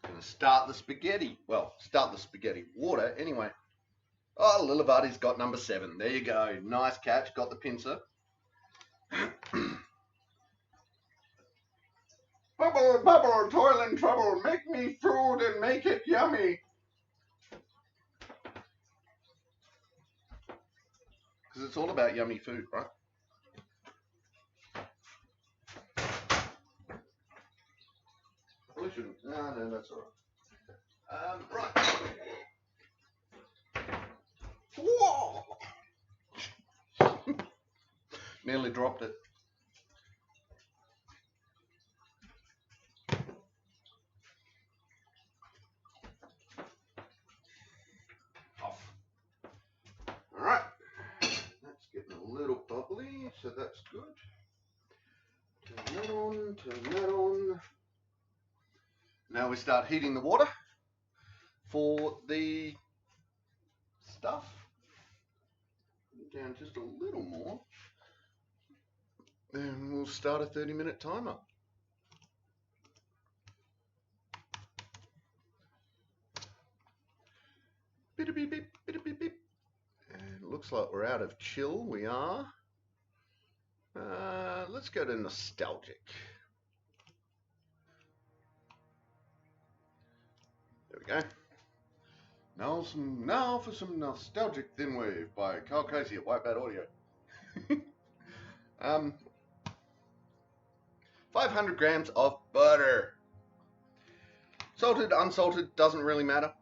gonna start the spaghetti. Well, start the spaghetti water anyway. Oh, Lillivardi's got number 7. There you go. Nice catch. Got the pincer. Bubble, bubble, toil and trouble. Make me food and make it yummy. Because it's all about yummy food, right? We shouldn't. No, that's all right. Right. Whoa! Nearly dropped it. Off. All right. That's getting a little bubbly, so that's good. Turn that on, turn that on. Now we start heating the water for the stuff. Down just a little more. Then we'll start a 30-minute timer. Beep, beep, beep, beep, beep, beep. And it looks like we're out of chill. We are. Let's go to nostalgic. There we go. Now for some nostalgic thin wave by Carl Casey at White Bat Audio. 500 grams of butter. Salted, unsalted, doesn't really matter.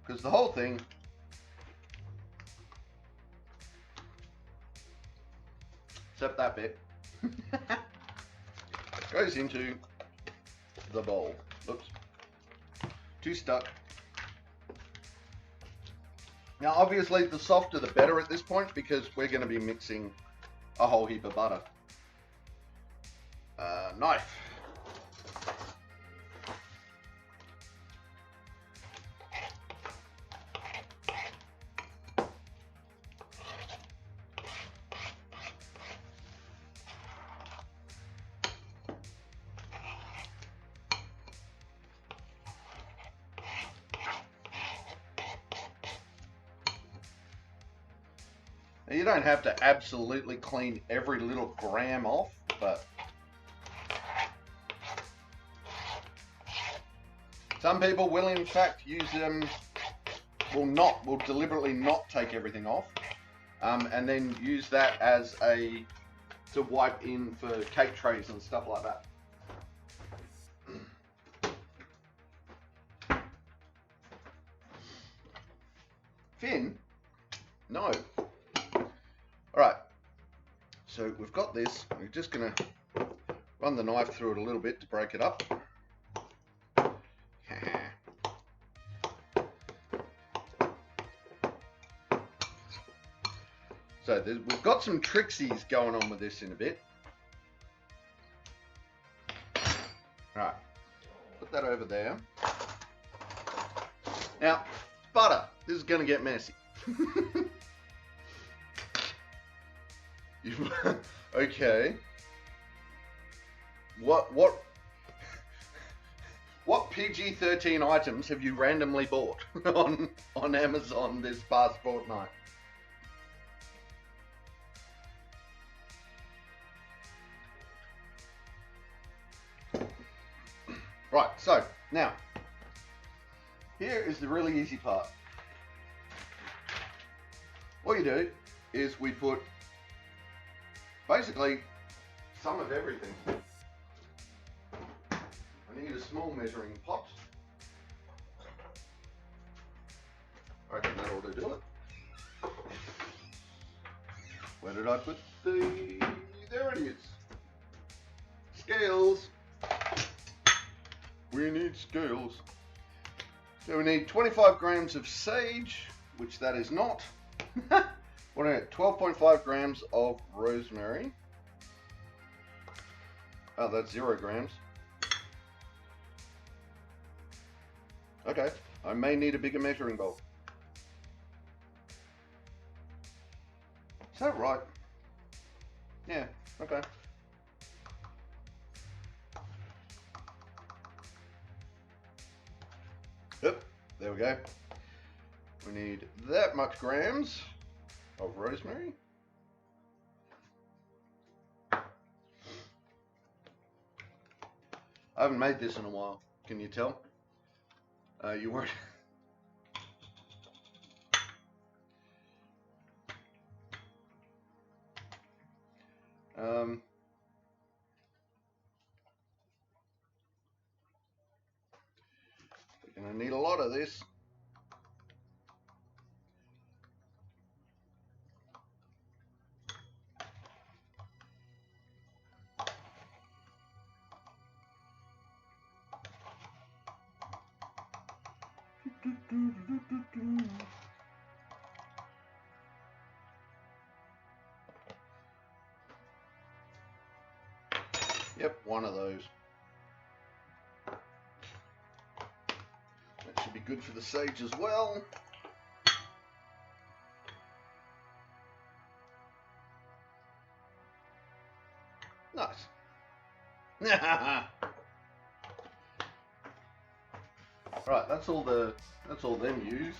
Because the whole thing except that bit goes into the bowl. Oops. Too stuck. Now obviously the softer the better at this point, because we're going to be mixing a whole heap of butter. Knife. Now, you don't have to absolutely clean every little gram off, but some people will in fact use will deliberately not take everything off, and then use that as to wipe in for cake trays and stuff like that. Finn? No. Alright, so we've got this. We're just going to run the knife through it a little bit to break it up. So we've got some tricksies going on with this in a bit. Alright, put that over there. Now, butter. This is going to get messy. Okay. What PG-13 items have you randomly bought on Amazon this past fortnight? Right, so now here is the really easy part. What you do is we put basically some of everything. I need a small measuring pot. I reckon that ought to do it. Where did I put the... There it is. scales. We need scales. So we need 25 grams of sage, which that is not. What are 12.5 grams of rosemary. Oh, that's 0 grams. Okay, I may need a bigger measuring bowl. Is that right? Yeah, okay. Yep, there we go. We need that much grams of rosemary. I haven't made this in a while. Can you tell? You weren't. We're gonna need a lot of this. Yep, one of those. That should be good for the sage as well. Nice. Right, that's all them used.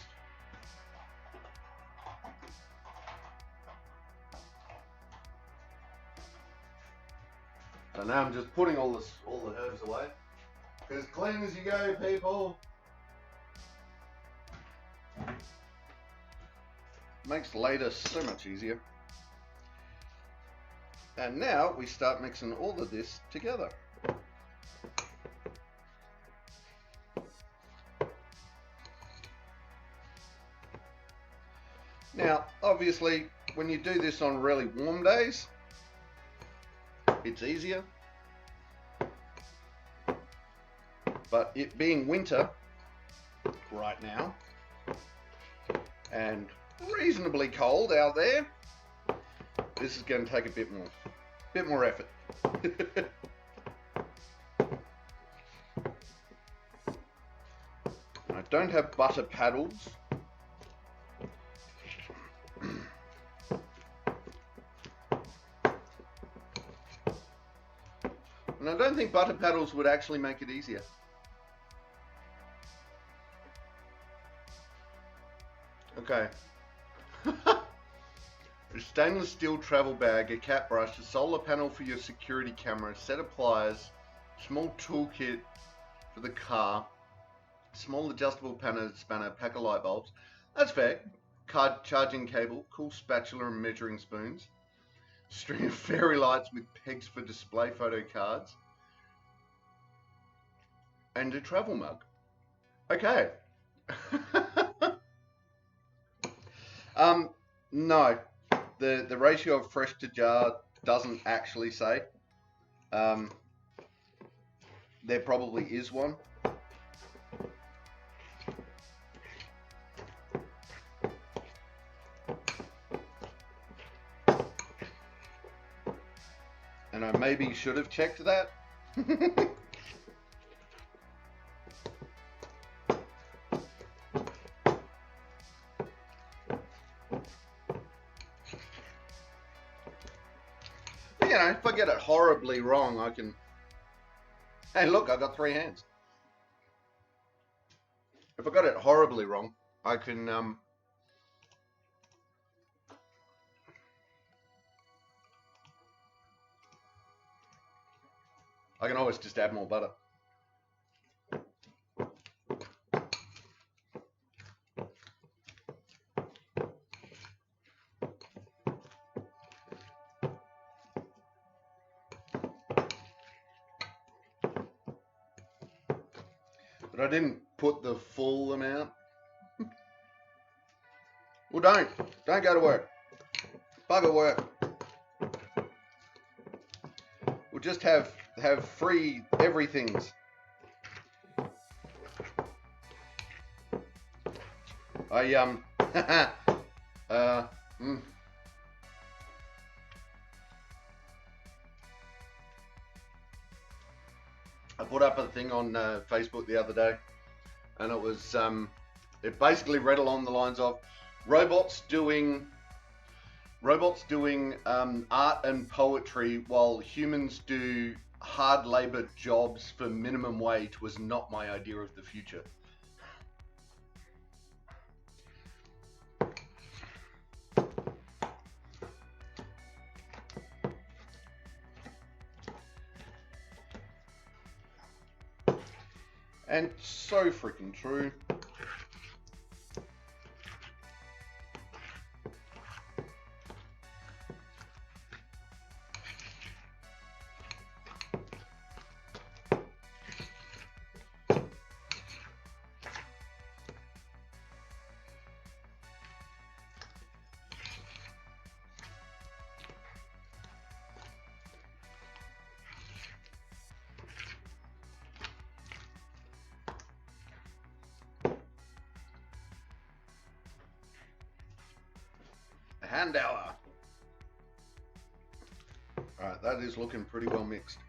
So now I'm just putting all the herbs away. As clean as you go, people. Makes later so much easier. And now we start mixing all of this together. Now, obviously, when you do this on really warm days, it's easier. But it being winter right now and reasonably cold out there, this is going to take a bit more effort. I don't have butter paddles. And I don't think butter paddles would actually make it easier. Okay. A stainless steel travel bag, a cat brush, a solar panel for your security camera, a set of pliers, small toolkit for the car, small adjustable spanner, pack of light bulbs. That's fair. Card charging cable, cool spatula and measuring spoons, string of fairy lights with pegs for display photo cards, and a travel mug. Okay. No, the ratio of fresh to jar doesn't actually say. There probably is one. And I maybe should have checked that. You know, if I get it horribly wrong, I can... Hey, look, I got 3 hands. If I got it horribly wrong, I can... I can always just add more butter. But I didn't put the full amount. Well, don't go to work. Bugger work. We'll just have have free everythings. I put up a thing on Facebook the other day, and it was it basically read along the lines of robots doing art and poetry while humans do hard labor jobs for minimum wage was not my idea of the future. And so freaking true. Hand hour. Alright, that is looking pretty well mixed.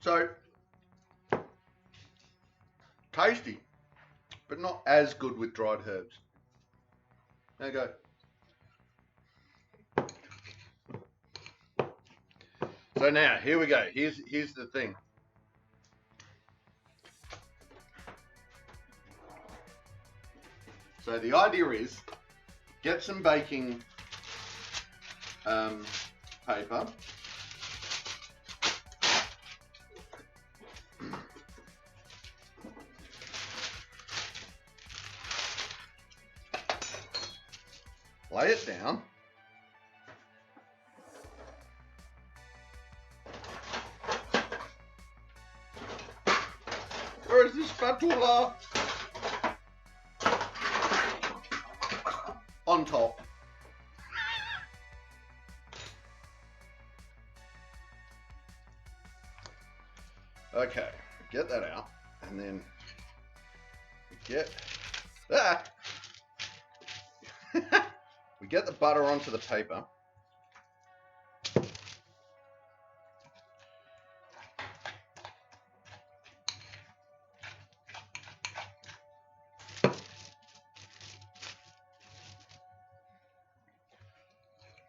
So, tasty, but not as good with dried herbs. There you go. So now, here we go. Here's the thing. So the idea is, get some baking paper. Lay it down. Where is this spatula? On top. Okay, get that out, and then we get we get the butter onto the paper.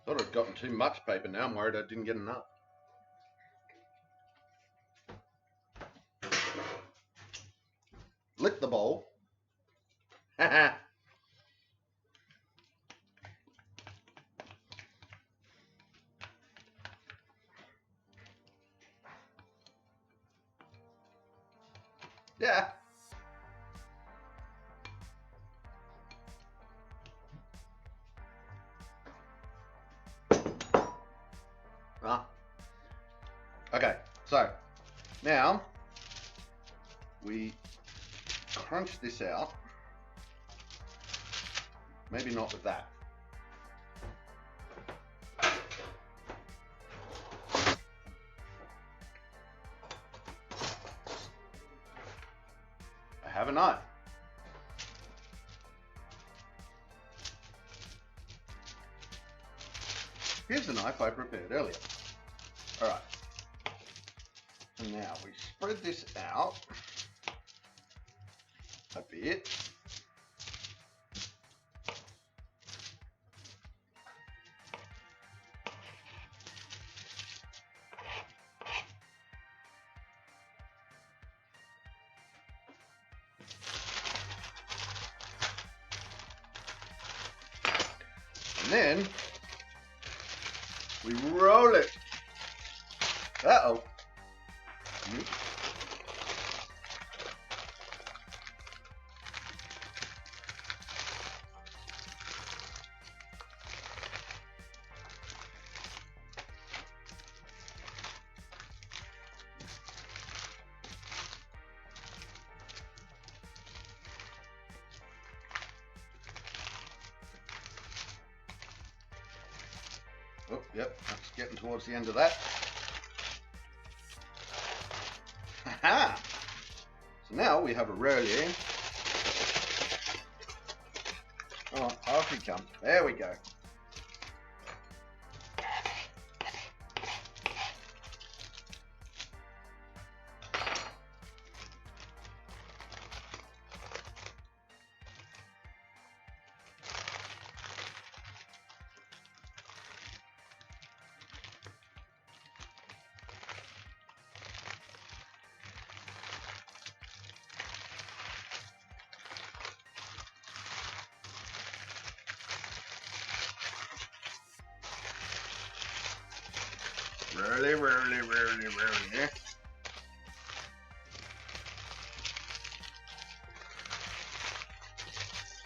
Thought I'd gotten too much paper. Now I'm worried I didn't get enough. Lick the bowl. Haha. Yeah. Okay, so now we crunch this out. Maybe not with that. I have a knife. Here's the knife I prepared earlier. All right. And now we spread this out a bit. And then we roll it. Uh-oh. Yep, that's getting towards the end of that. Aha! So now we have a roulier. Oh, off he comes. There we go. Really, yeah.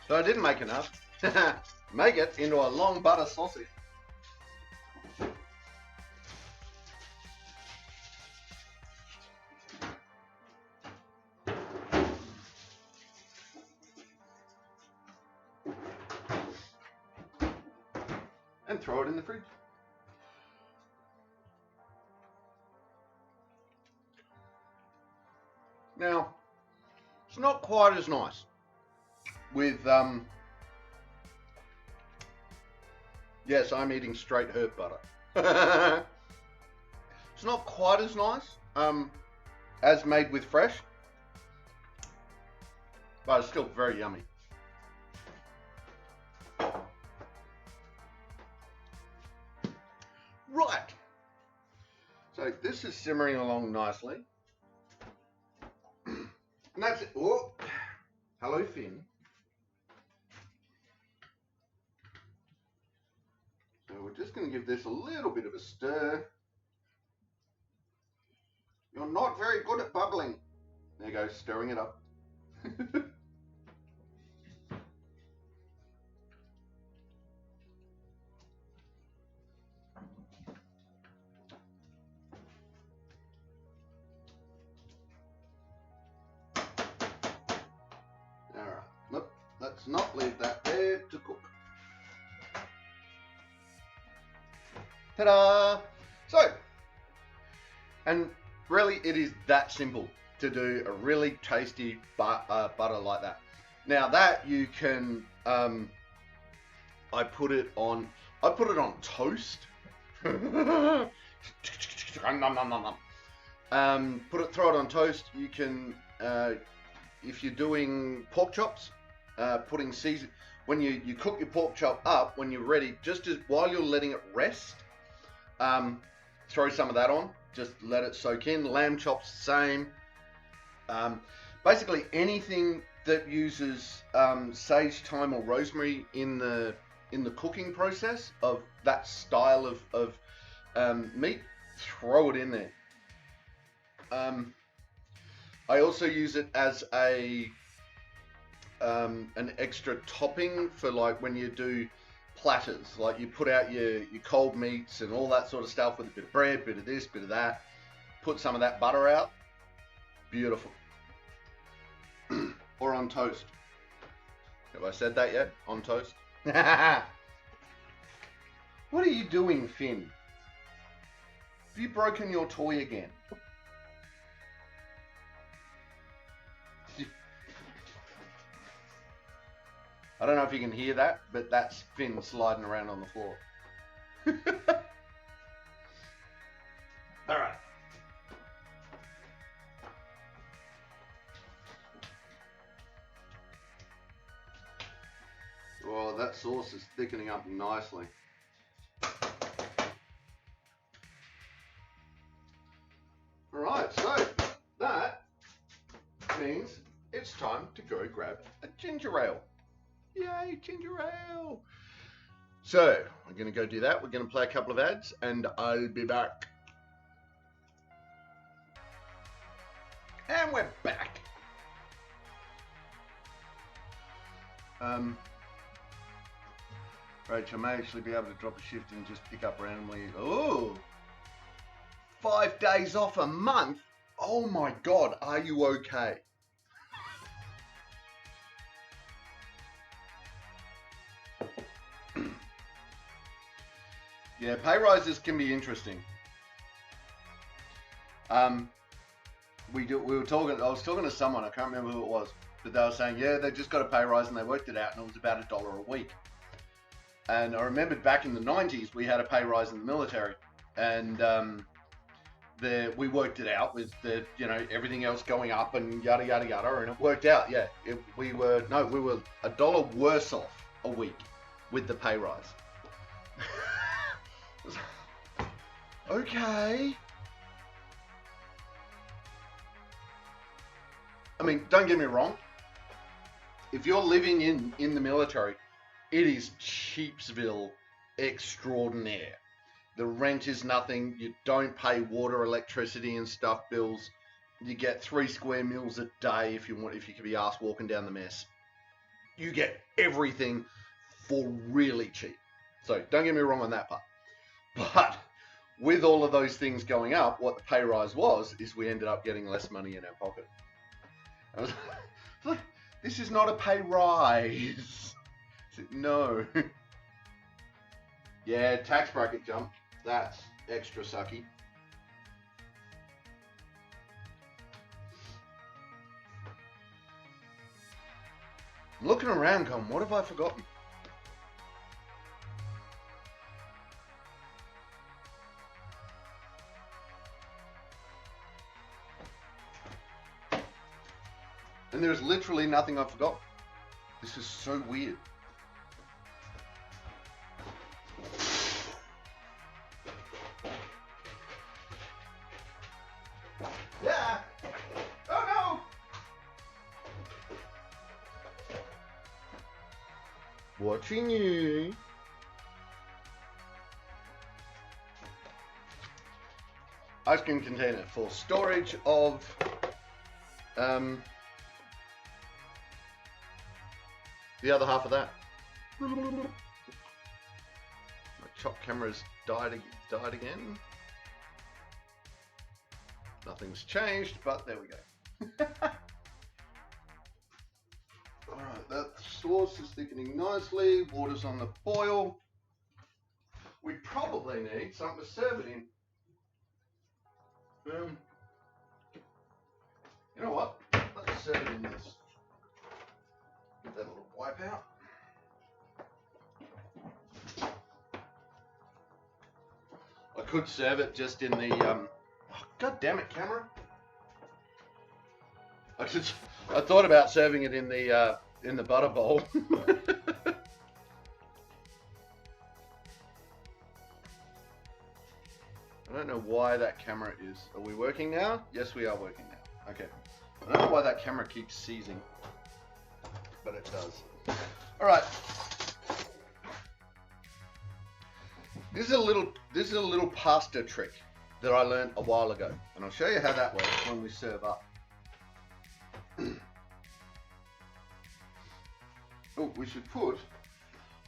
So I didn't make enough. Make it into a long butter sausage. And throw it in the fridge. Now, it's not quite as nice with, yes, I'm eating straight herb butter. It's not quite as nice, as made with fresh, but it's still very yummy. Right, so this is simmering along nicely. And that's it. Oh, hello, Finn. So we're just going to give this a little bit of a stir. You're not very good at bubbling. There you go, stirring it up. Let's not leave that there to cook. Ta-da! So, and really it is that simple to do a really tasty butter like that. Now that you can, I put it on toast. Throw it on toast. You can, if you're doing pork chops, putting season, when you cook your pork chop up, when you're ready, just as while you're letting it rest, throw some of that on, just let it soak in. Lamb chops, same. Basically anything that uses sage, thyme, or rosemary in the cooking process of that style of meat, throw it in there. I also use it as a an extra topping for like when you do platters, like you put out your cold meats and all that sort of stuff with a bit of bread, bit of this, bit of that, put some of that butter out, beautiful. Or on toast. Have I said that yet? On toast? What are you doing, Finn? Have you broken your toy again? I don't know if you can hear that, but that's Finn sliding around on the floor. All right. Well, that sauce is thickening up nicely. All right, so that means it's time to go grab a ginger ale. Yay, ginger ale! So, I'm going to go do that. We're going to play a couple of ads, and I'll be back. And we're back. Rach, I may actually be able to drop a shift and just pick up randomly. Oh, 5 days off a month? Oh my God, are you okay? Yeah, pay rises can be interesting. We were talking. I was talking to someone. I can't remember who it was, but they were saying, yeah, they just got a pay rise and they worked it out, and it was about $1 a week. And I remembered back in the 90s, we had a pay rise in the military, and we worked it out with the everything else going up and yada yada yada, and it worked out. Yeah, we were $1 worse off a week with the pay rise. Okay. I mean, don't get me wrong. If you're living in the military, it is Cheapsville extraordinaire. The rent is nothing. You don't pay water, electricity, and stuff bills. You get 3 square meals a day if you can be asked walking down the mess. You get everything for really cheap. So don't get me wrong on that part. But with all of those things going up, what the pay rise is we ended up getting less money in our pocket. I was like, this is not a pay rise. I said, no. Yeah, tax bracket jump. That's extra sucky. I'm looking around going, what have I forgotten? And there's literally nothing I've forgotten. This is so weird. Yeah. Oh no. Watching you. Ice cream container for storage of the other half of that. My chop camera's died again. Nothing's changed, but there we go. Alright, that sauce is thickening nicely. Water's on the boil. We probably need something to serve it in. You know what? Let's serve it in this. Get that little wipe out. I could serve it just in the oh, God damn it, camera! I thought about serving it in the butter bowl. I don't know why that camera is. Are we working now? Yes, we are working now. Okay. I don't know why that camera keeps seizing, but it does. All right. This is a little pasta trick that I learned a while ago, and I'll show you how that works when we serve up. Oh, we should put.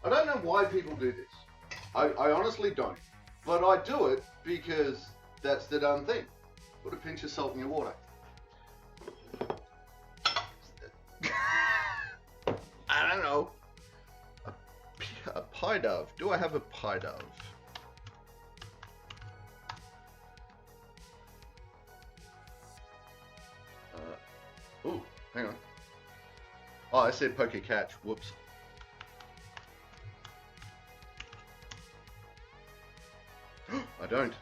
I don't know why people do this. I honestly don't, but I do it because that's the done thing. Put a pinch of salt in your water. I don't know. A pie dove. Do I have a pie dove? Oh, hang on. Oh, I said poke catch. Whoops. I don't.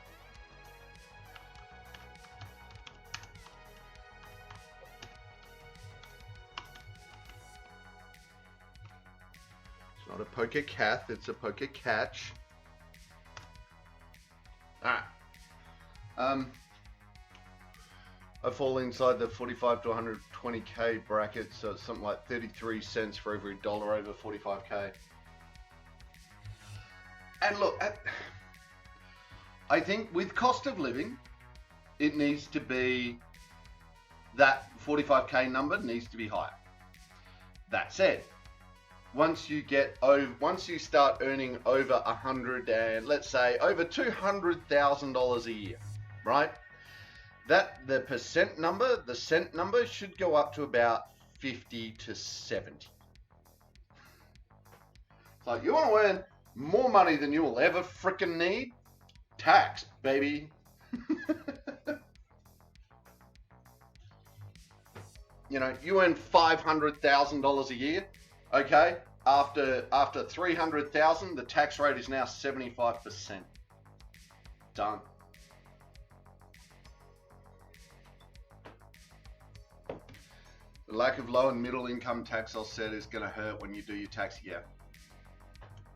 It's not a poke cath, it's a poke catch. Ah. I fall inside the 45 to 120k bracket, so it's something like 33 cents for every dollar over 45k. And look, I think with cost of living, it needs to be, that 45k number needs to be higher. That said, once you start earning over 100 and let's say over $200,000 a year, right? That the cent number should go up to about 50 to 70. So you want to earn More money than you will ever frickin' need. Tax, baby. You know, you earn $500,000 a year, okay? After $300,000, the tax rate is now 75%. Done. The lack of low and middle income tax, I'll say, is going to hurt when you do your tax year.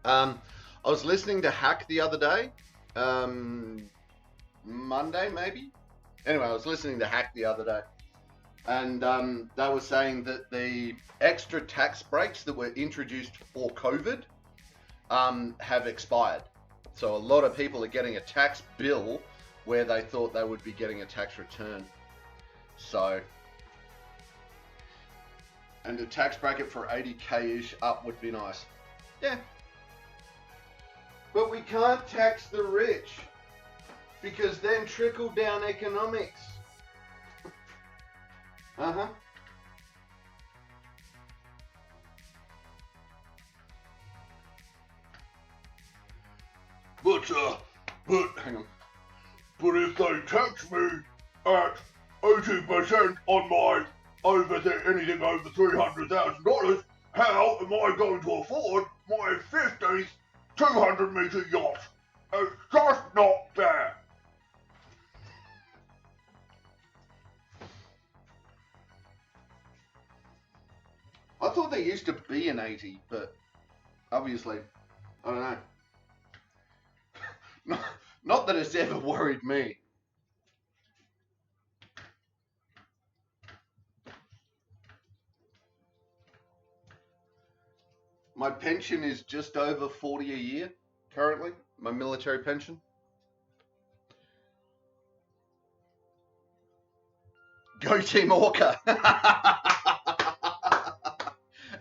I was listening to Hack the other day, Monday maybe. Anyway, I was listening to Hack the other day, and they were saying that the extra tax breaks that were introduced for COVID have expired. So a lot of people are getting a tax bill where they thought they would be getting a tax return. So, and a tax bracket for 80K-ish up would be nice. Yeah. But we can't tax the rich, because then trickle down economics. Uh-huh. But hang on. But if they tax me at 80% on my anything over $300,000, how am I going to afford my 50th 200-meter yacht? It's just not fair. I thought there used to be an 80, but obviously, I don't know. Not that it's ever worried me. My pension is just over 40 a year currently, my military pension. Go Team Orca.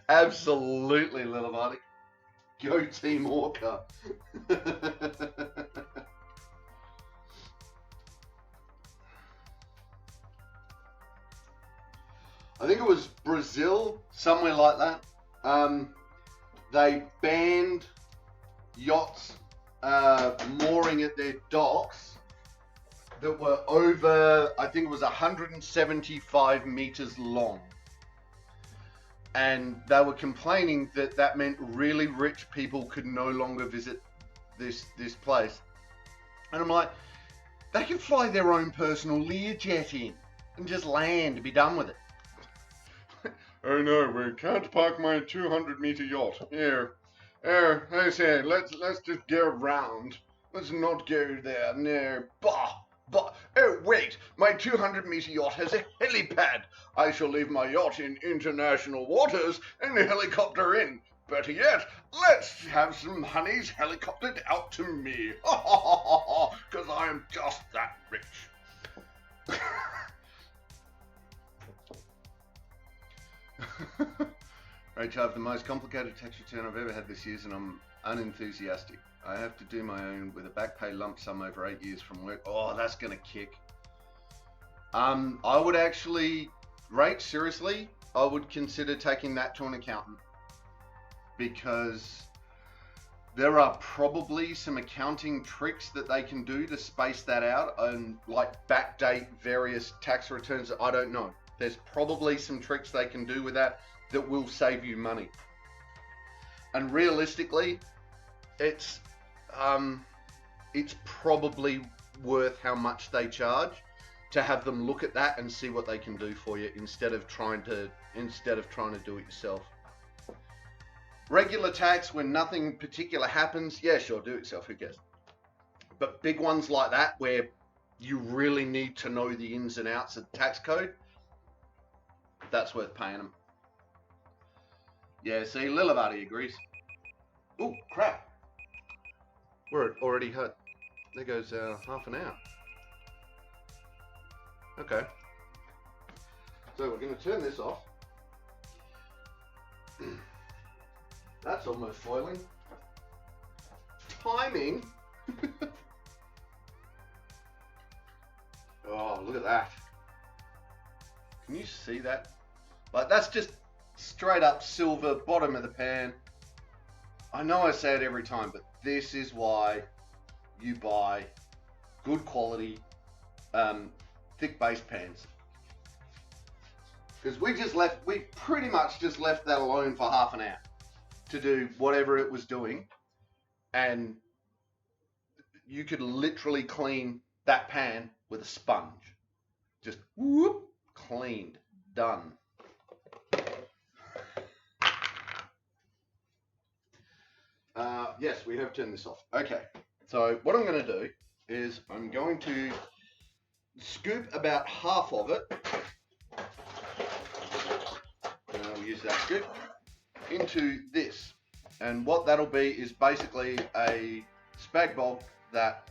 Absolutely, little buddy. Go Team Orca. I think it was Brazil, somewhere like that. They banned yachts mooring at their docks that were over, I think it was 175 meters long. And they were complaining that that meant really rich people could no longer visit this place. And I'm like, they can fly their own personal Learjet in and just land, be done with it. Oh no, we can't park my 200-meter yacht. Here, I say, let's just go around. Let's not go there. No, bah. Oh wait, my 200-meter yacht has a helipad. I shall leave my yacht in international waters and helicopter in. Better yet, let's have some honeys helicoptered out to me. Because I am just that rich. Rachel, I have the most complicated tax return I've ever had this year, and I'm unenthusiastic. I have to do my own with a back pay lump sum over 8 years from work. Oh, that's gonna kick. I would actually, Rach, seriously, I would consider taking that to an accountant, because there are probably some accounting tricks that they can do to space that out and like backdate various tax returns. I don't know. There's probably some tricks they can do with that will save you money. And realistically, it's probably worth how much they charge to have them look at that and see what they can do for you instead of trying to do it yourself. Regular tax, when nothing particular happens, yeah, sure, do it yourself, who cares? But big ones like that, where you really need to know the ins and outs of the tax code, that's worth paying them. Yeah, see, Lilibati agrees. Oh, crap. We're already hurt. There goes half an hour. Okay. So we're going to turn this off. That's almost foiling. Timing. Oh, look at that. Can you see that? Like, that's just straight up silver, bottom of the pan. I know I say it every time, but this is why you buy good quality, thick base pans. Because we pretty much just left that alone for half an hour to do whatever it was doing. And you could literally clean that pan with a sponge. Just whoop, cleaned, done. Yes, we have turned this off. Okay, so what I'm going to do is I'm going to scoop about half of it, and I'll use that scoop, into this. And what that'll be is basically a spag bol that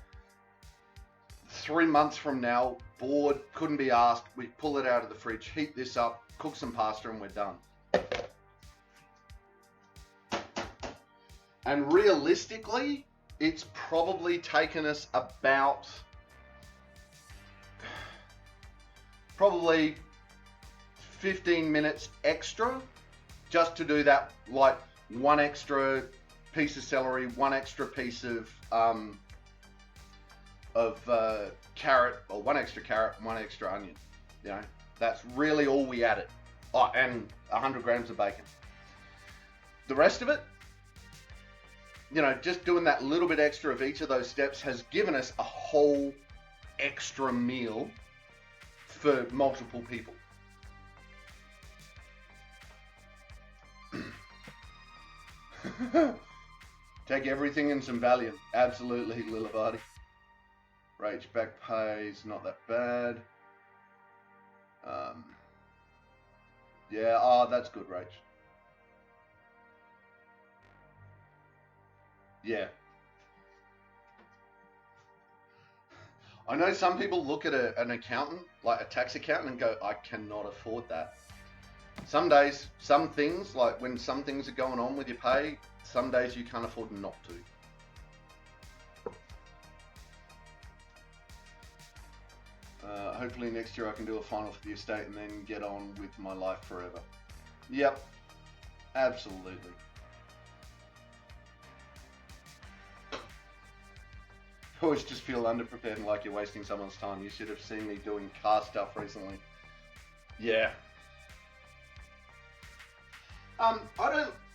3 months from now, bored, couldn't be asked, we pull it out of the fridge, heat this up, cook some pasta, and we're done. And realistically, it's probably taken us about probably 15 minutes extra just to do that, like one extra piece of celery, one extra piece of carrot, or one extra carrot, one extra onion. You know, that's really all we added. Oh, and 100 grams of bacon. The rest of it, you know, just doing that little bit extra of each of those steps has given us a whole extra meal for multiple people. Take everything in some Valium. Absolutely, Lillibody. Rach back pays, not that bad. Yeah, oh, that's good, Rach. Yeah. I know some people look at an accountant, like a tax accountant, and go, I cannot afford that. Some days, some things, like when some things are going on with your pay, some days you can't afford not to. Hopefully next year I can do a final for the estate and then get on with my life forever. Yep, absolutely. I always just feel underprepared and like you're wasting someone's time. You should have seen me doing car stuff recently. Yeah. I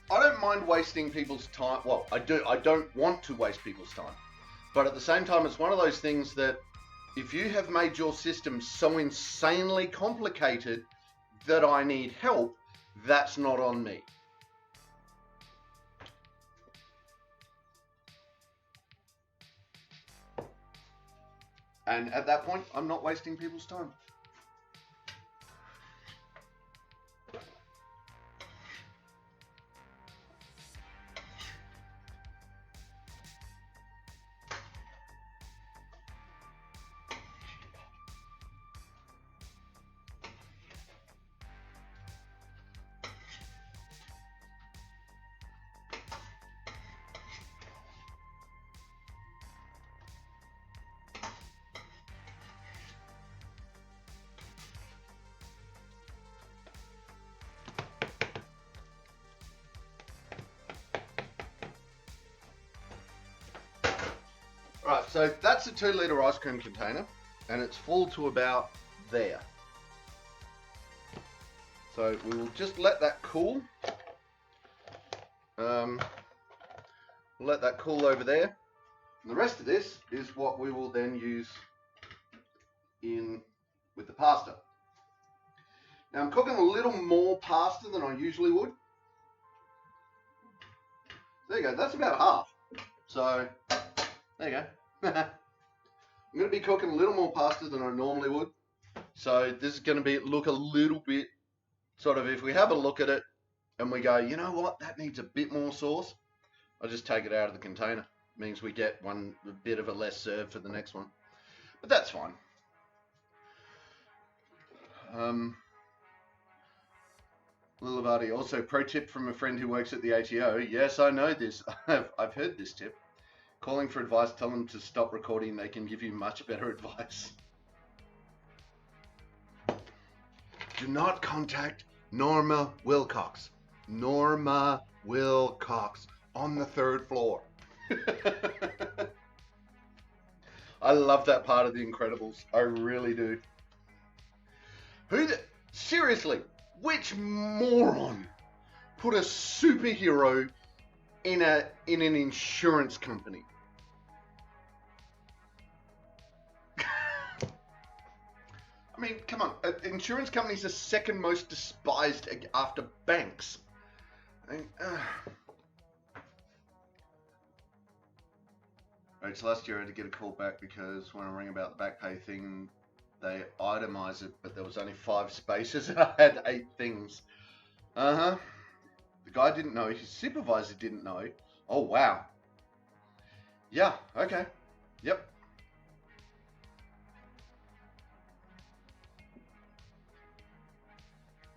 don't mind wasting people's time. Well, I do. I don't want to waste people's time. But at the same time, it's one of those things that if you have made your system so insanely complicated that I need help, that's not on me. And at that point, I'm not wasting people's time. Right, so that's a 2 litre ice cream container, and it's full to about there. So we will just let that cool. We'll let that cool over there. And the rest of this is what we will then use in with the pasta. Now I'm cooking a little more pasta than I usually would. There you go, that's about half. So, there you go. I'm going to be cooking a little more pasta than I normally would. So this is going to look a little bit, sort of, if we have a look at it and we go, you know what, that needs a bit more sauce, I'll just take it out of the container. It means we get a bit of a less serve for the next one. But that's fine. Lillibody, also pro tip from a friend who works at the ATO. Yes, I know this. I've heard this tip. Calling for advice, tell them to stop recording. They can give you much better advice. Do not contact Norma Wilcox. Norma Wilcox. on the 3rd floor. I love that part of The Incredibles. I really do. Seriously, which moron put a superhero in an insurance company? I mean, come on. Insurance companies are second most despised after banks. I mean, Right, so last year I had to get a call back because when I rang about the back pay thing, they itemize it, but there was only 5 spaces and I had 8 things. The guy didn't know. His supervisor didn't know. Oh, wow. Yeah, okay. Yep.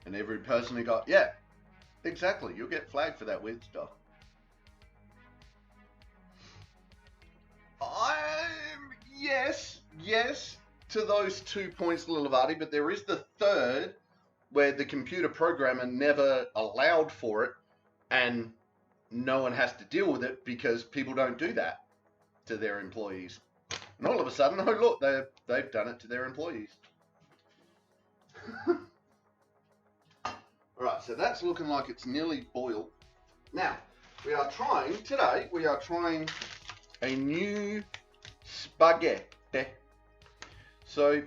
And every person who got, yeah, exactly. You'll get flagged for that weird stuff. Yes, to those 2 points, Lilavati, but there is the 3rd where the computer programmer never allowed for it and no one has to deal with it because people don't do that to their employees. And all of a sudden, oh look, they've done it to their employees. Alright, so that's looking like it's nearly boiled. Now, today we are trying a new spaghetti. So,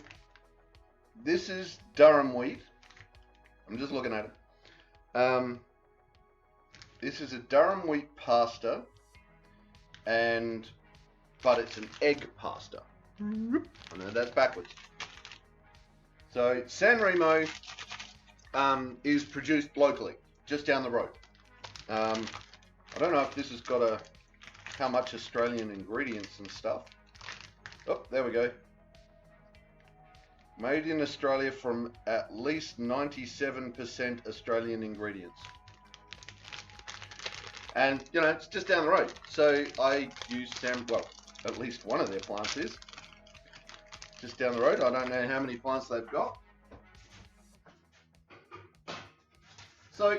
this is Durham wheat. I'm just looking at it. This is a Durham wheat pasta, but it's an egg pasta. I know that's backwards. So, San Remo is produced locally, just down the road. I don't know if this has got how much Australian ingredients and stuff. Oh, there we go. Made in Australia from at least 97% Australian ingredients. And, you know, it's just down the road. So I use at least one of their plants is just down the road. I don't know how many plants they've got. So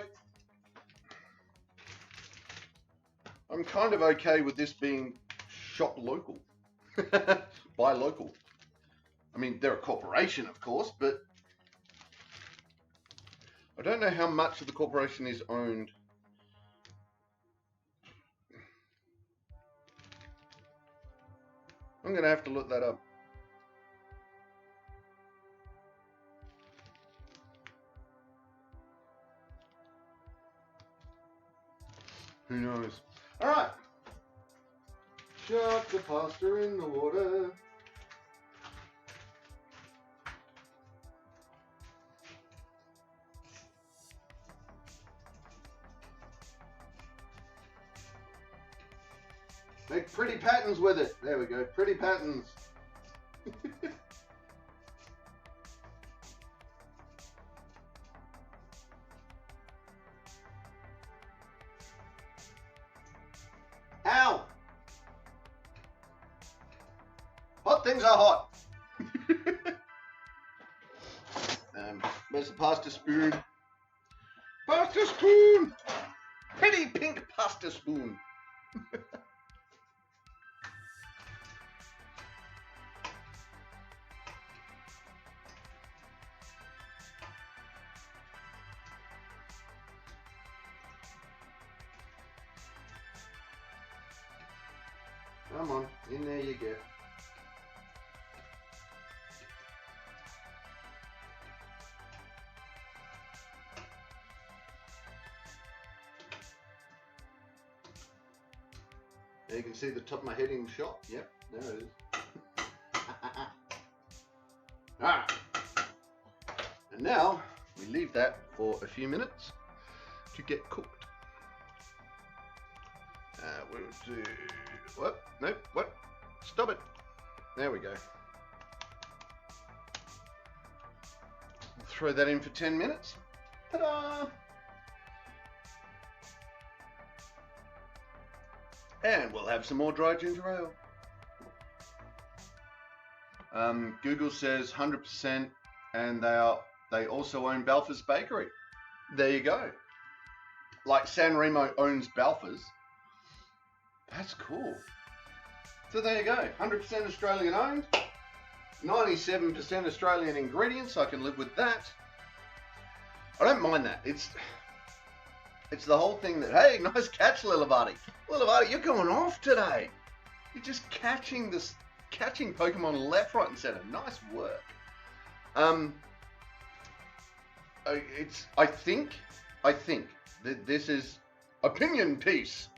I'm kind of okay with this being shop local. Buy local. I mean, they're a corporation, of course, but I don't know how much of the corporation is owned. I'm going to have to look that up. Who knows? All right. Chuck the pasta in the water. Make pretty patterns with it. There we go. Pretty patterns. Ow! Hot things are hot. Where's the pasta spoon? Pasta spoon! Pretty pink pasta spoon. Come on, in there you get. There you can see the top of my head in the shot. Yep, there it is. Alright. And now we leave that for a few minutes to get cooked. We'll do what? Nope, what? Stop it. There we go. Throw that in for 10 minutes. Ta-da! And we'll have some more dry ginger ale. Google says 100%, and they also own Balfour's Bakery. There you go. Like San Remo owns Balfour's. That's cool. So there you go. 100% Australian owned. 97% Australian ingredients. I can live with that. I don't mind that. It's the whole thing that, hey, nice catch, Lilivati. Lilivati, you're going off today. You're just catching Pokemon left, right, and center. Nice work. I think that this is opinion piece.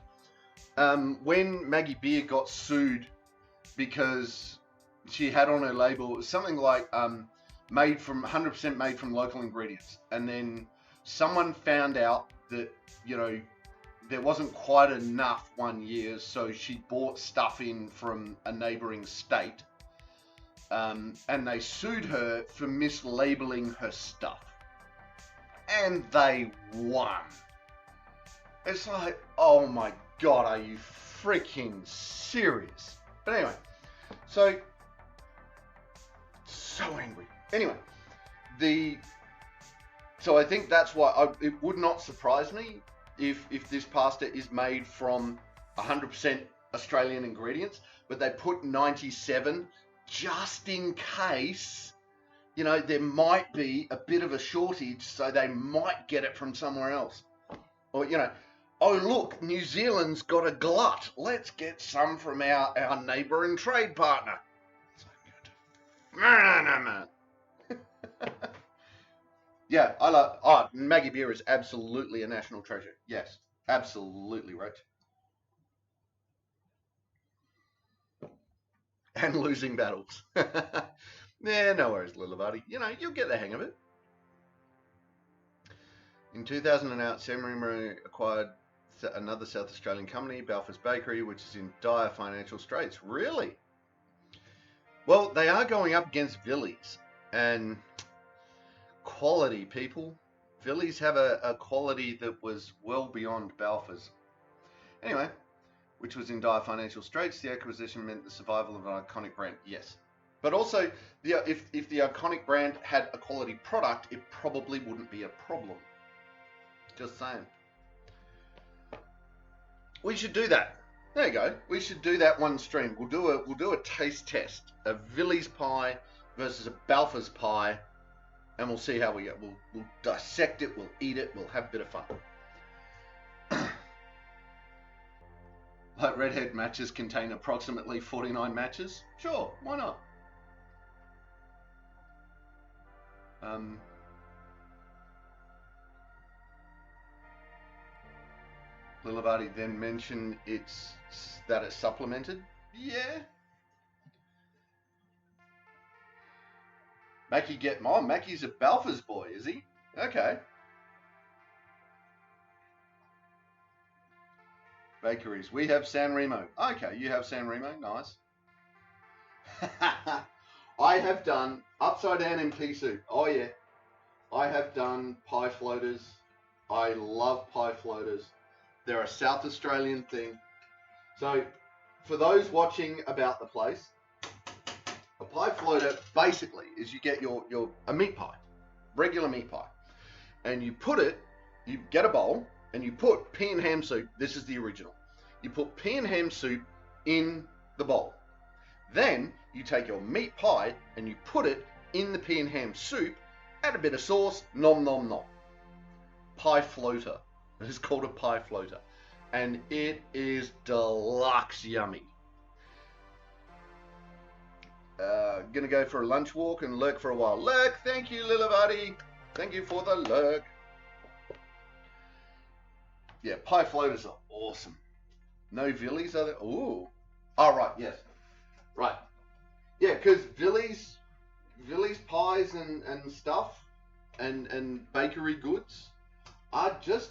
When Maggie Beer got sued because she had on her label something like 100% made from local ingredients, and then someone found out that, you know, there wasn't quite enough one year, so she bought stuff in from a neighboring state, and they sued her for mislabeling her stuff, and they won. It's like, oh my god, are you freaking serious? But anyway, so angry. Anyway, so I think that's why it would not surprise me if this pasta is made from 100% Australian ingredients, but they put 97 just in case, you know, there might be a bit of a shortage, so they might get it from somewhere else. Or, you know, oh look, New Zealand's got a glut. Let's get some from our neighbour and trade partner. So good. No. Yeah, I love. Oh, Maggie Beer is absolutely a national treasure. Yes, absolutely right. And losing battles. Yeah, no worries, Lilivati. You know, you'll get the hang of it. In 2008, San Remo acquired another South Australian company, Balfour's Bakery, which is in dire financial straits. Really? Well, they are going up against Villies, and quality, people. Villies have a quality that was well beyond Balfour's. Anyway, which was in dire financial straits. The acquisition meant the survival of an iconic brand. Yes. But also, if the iconic brand had a quality product, it probably wouldn't be a problem. Just saying. We should do that. There you go. We should do that one stream. We'll do a taste test. A Villies pie versus a Balfour's pie. And we'll see how we go. We'll dissect it, we'll eat it, we'll have a bit of fun. Like redhead matches contain approximately 49 matches? Sure, why not? Lilivati then mentioned that it's supplemented. Yeah. Mackie's a Balfour's boy, is he? Okay. Bakeries. We have San Remo. Okay, you have San Remo. Nice. I have done upside down in pea soup. Oh yeah. I have done pie floaters. I love pie floaters. They're a South Australian thing. So, for those watching about the place, a pie floater basically is you get a meat pie, regular meat pie, and you get a bowl and you put pea and ham soup. This is the original. You put pea and ham soup in the bowl. Then you take your meat pie and you put it in the pea and ham soup, add a bit of sauce, nom nom nom. Pie floater. It is called a pie floater. And it is deluxe yummy. Gonna go for a lunch walk and lurk for a while. Lurk, thank you, Lilivati. Thank you for the lurk. Yeah, pie floaters are awesome. No Villies, are there? Ooh. Oh, right, yes. Right. Yeah, because Villies pies and stuff and bakery goods are just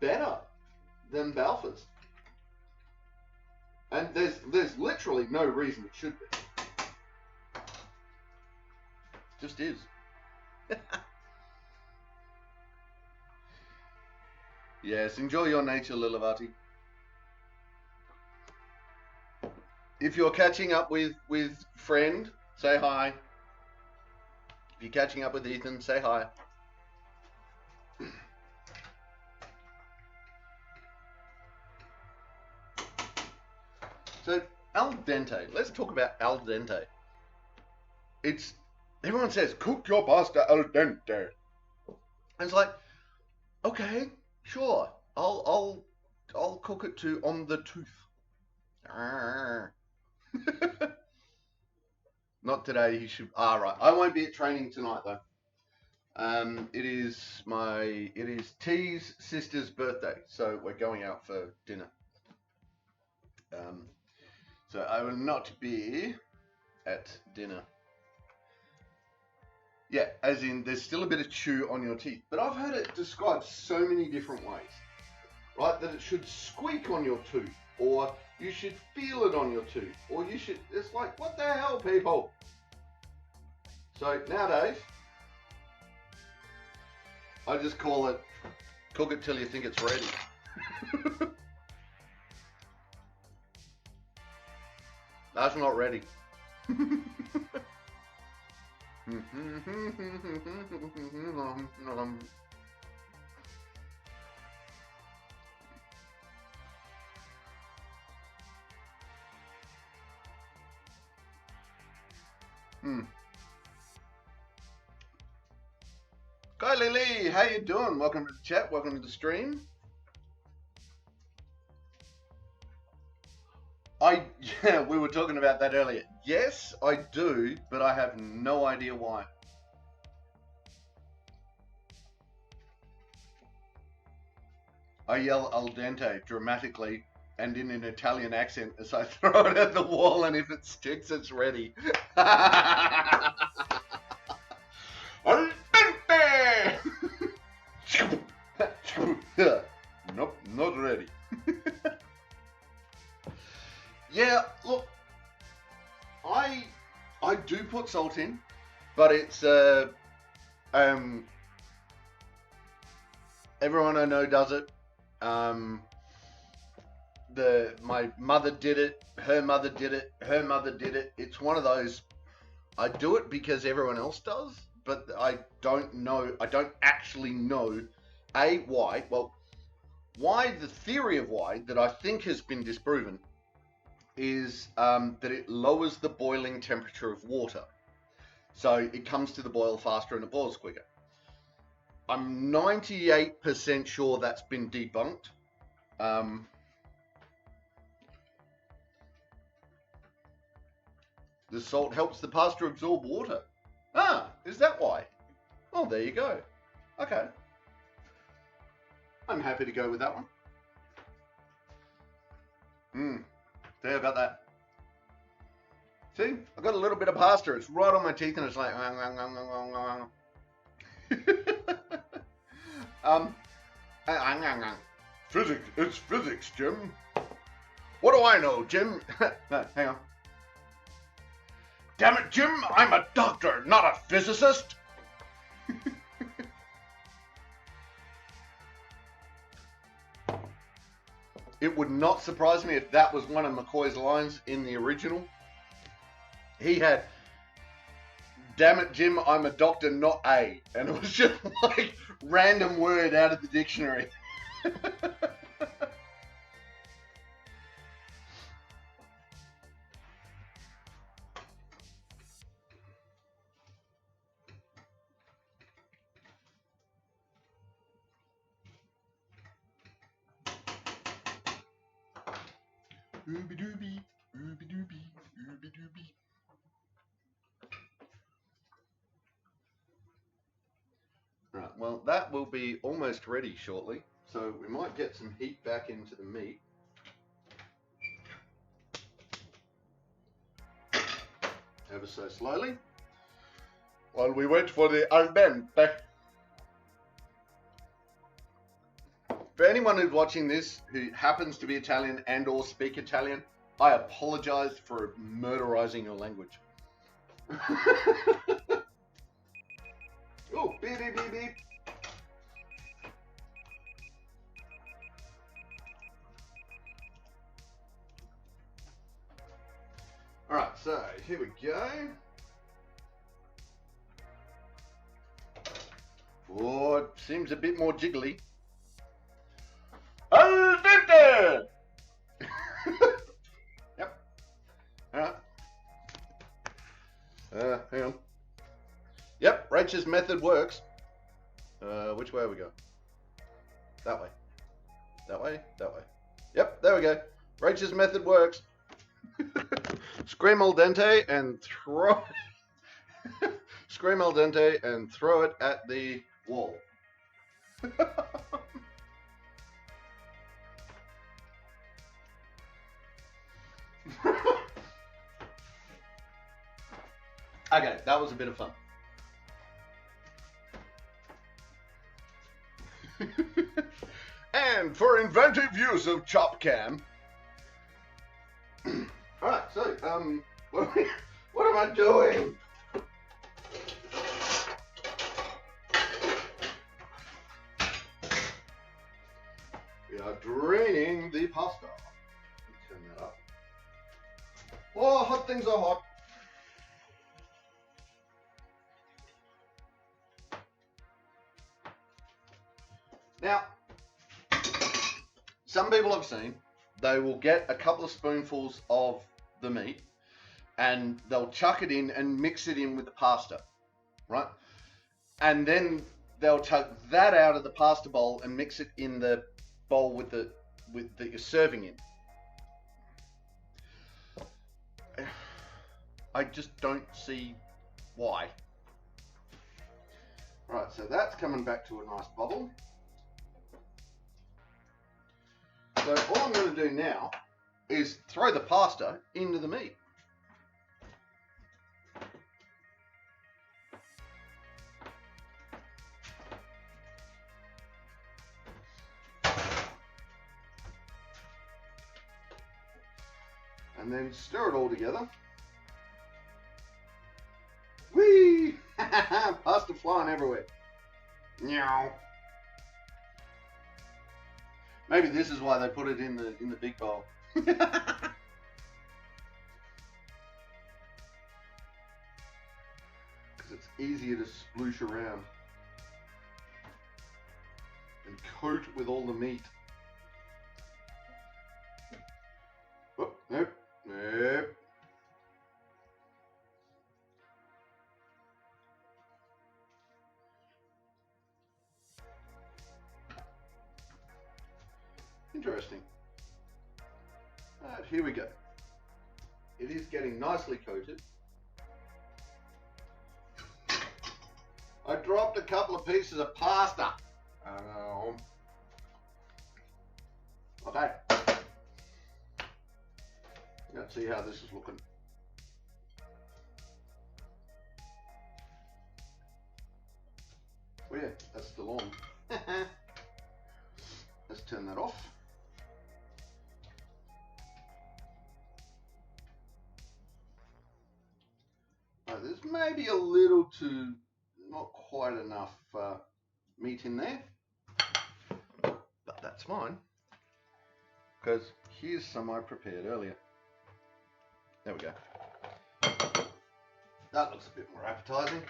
better than Balfour's. And there's literally no reason it should be. Just is. Yes, enjoy your nature, Lilivati. If you're catching up with friend, say hi. If you're catching up with Ethan, say hi. So al dente. Let's talk about al dente. Everyone says cook your pasta al dente. And it's like, okay, sure, I'll cook it to on the tooth. Not today. He should. Right. I won't be at training tonight though. It is T's sister's birthday, so we're going out for dinner. So I will not be at dinner. Yeah, as in there's still a bit of chew on your teeth, but I've heard it described so many different ways, right? That it should squeak on your tooth, or you should feel it on your tooth, or you should. It's like, what the hell, people? So nowadays, I just call it, cook it till you think it's ready. That's not ready. Kylie Lee, how you doing? Welcome to the chat, welcome to the stream. Yeah, we were talking about that earlier. Yes, I do, but I have no idea why. I yell al dente dramatically and in an Italian accent as I throw it at the wall, and if it sticks, it's ready. Al dente! Nope, not ready. Yeah, look, I do put salt in, but it's everyone I know does it. My mother did it, her mother did it, her mother did it. It's one of those, I do it because everyone else does, but I don't know, I don't actually know why. Well, why, the theory of why that I think has been disproven is that it lowers the boiling temperature of water. So it comes to the boil faster and it boils quicker. I'm 98% sure that's been debunked. The salt helps the pasta absorb water. Is that why? Oh, there you go. Okay. I'm happy to go with that one. Say about that. See, I got a little bit of pasta. It's right on my teeth, and it's like. Physics. It's physics, Jim. What do I know, Jim? No, hang on. Damn it, Jim! I'm a doctor, not a physicist. It would not surprise me if that was one of McCoy's lines in the original. He had, damn it, Jim, I'm a doctor, not a. And it was just like random word out of the dictionary. Ooby dooby, ooby dooby, ooby dooby. Right, well, that will be almost ready shortly, so we might get some heat back into the meat. Ever so slowly, while we wait for the al dente. For anyone who's watching this who happens to be Italian and or speak Italian, I apologize for murderizing your language. Oh, beep, beep, beep, beep. All right, so here we go. Oh, it seems a bit more jiggly. Al dente! Yep. hang on. Yep, Rachel's method works. Which way are we going? That way. That way? That way. Yep, there we go. Rachel's method works. Scream al dente and throw Scream al dente and throw it at the wall. Okay, that was a bit of fun. And for inventive use of ChopCam. Alright, so, what am I doing? We are draining the pasta. Let's turn that up. Oh, hot things are hot. Now, some people I've seen, they will get a couple of spoonfuls of the meat and they'll chuck it in and mix it in with the pasta, right? And then they'll take that out of the pasta bowl and mix it in the bowl with that you're serving in. I just don't see why. Right, so that's coming back to a nice bubble. So all I'm going to do now is throw the pasta into the meat. And then stir it all together. Whee! Pasta flying everywhere. Meow. Maybe this is why they put it in the big bowl. Because it's easier to sploosh around and coat with all the meat. Oh, nope, nope. Interesting. Alright, here we go. It is getting nicely coated. I dropped a couple of pieces of pasta. Okay. Let's see how this is looking. Oh yeah, that's still on. Let's turn that off. There's maybe a little too, not quite enough meat in there, but that's fine, because here's some I prepared earlier. There we go. That looks a bit more appetizing.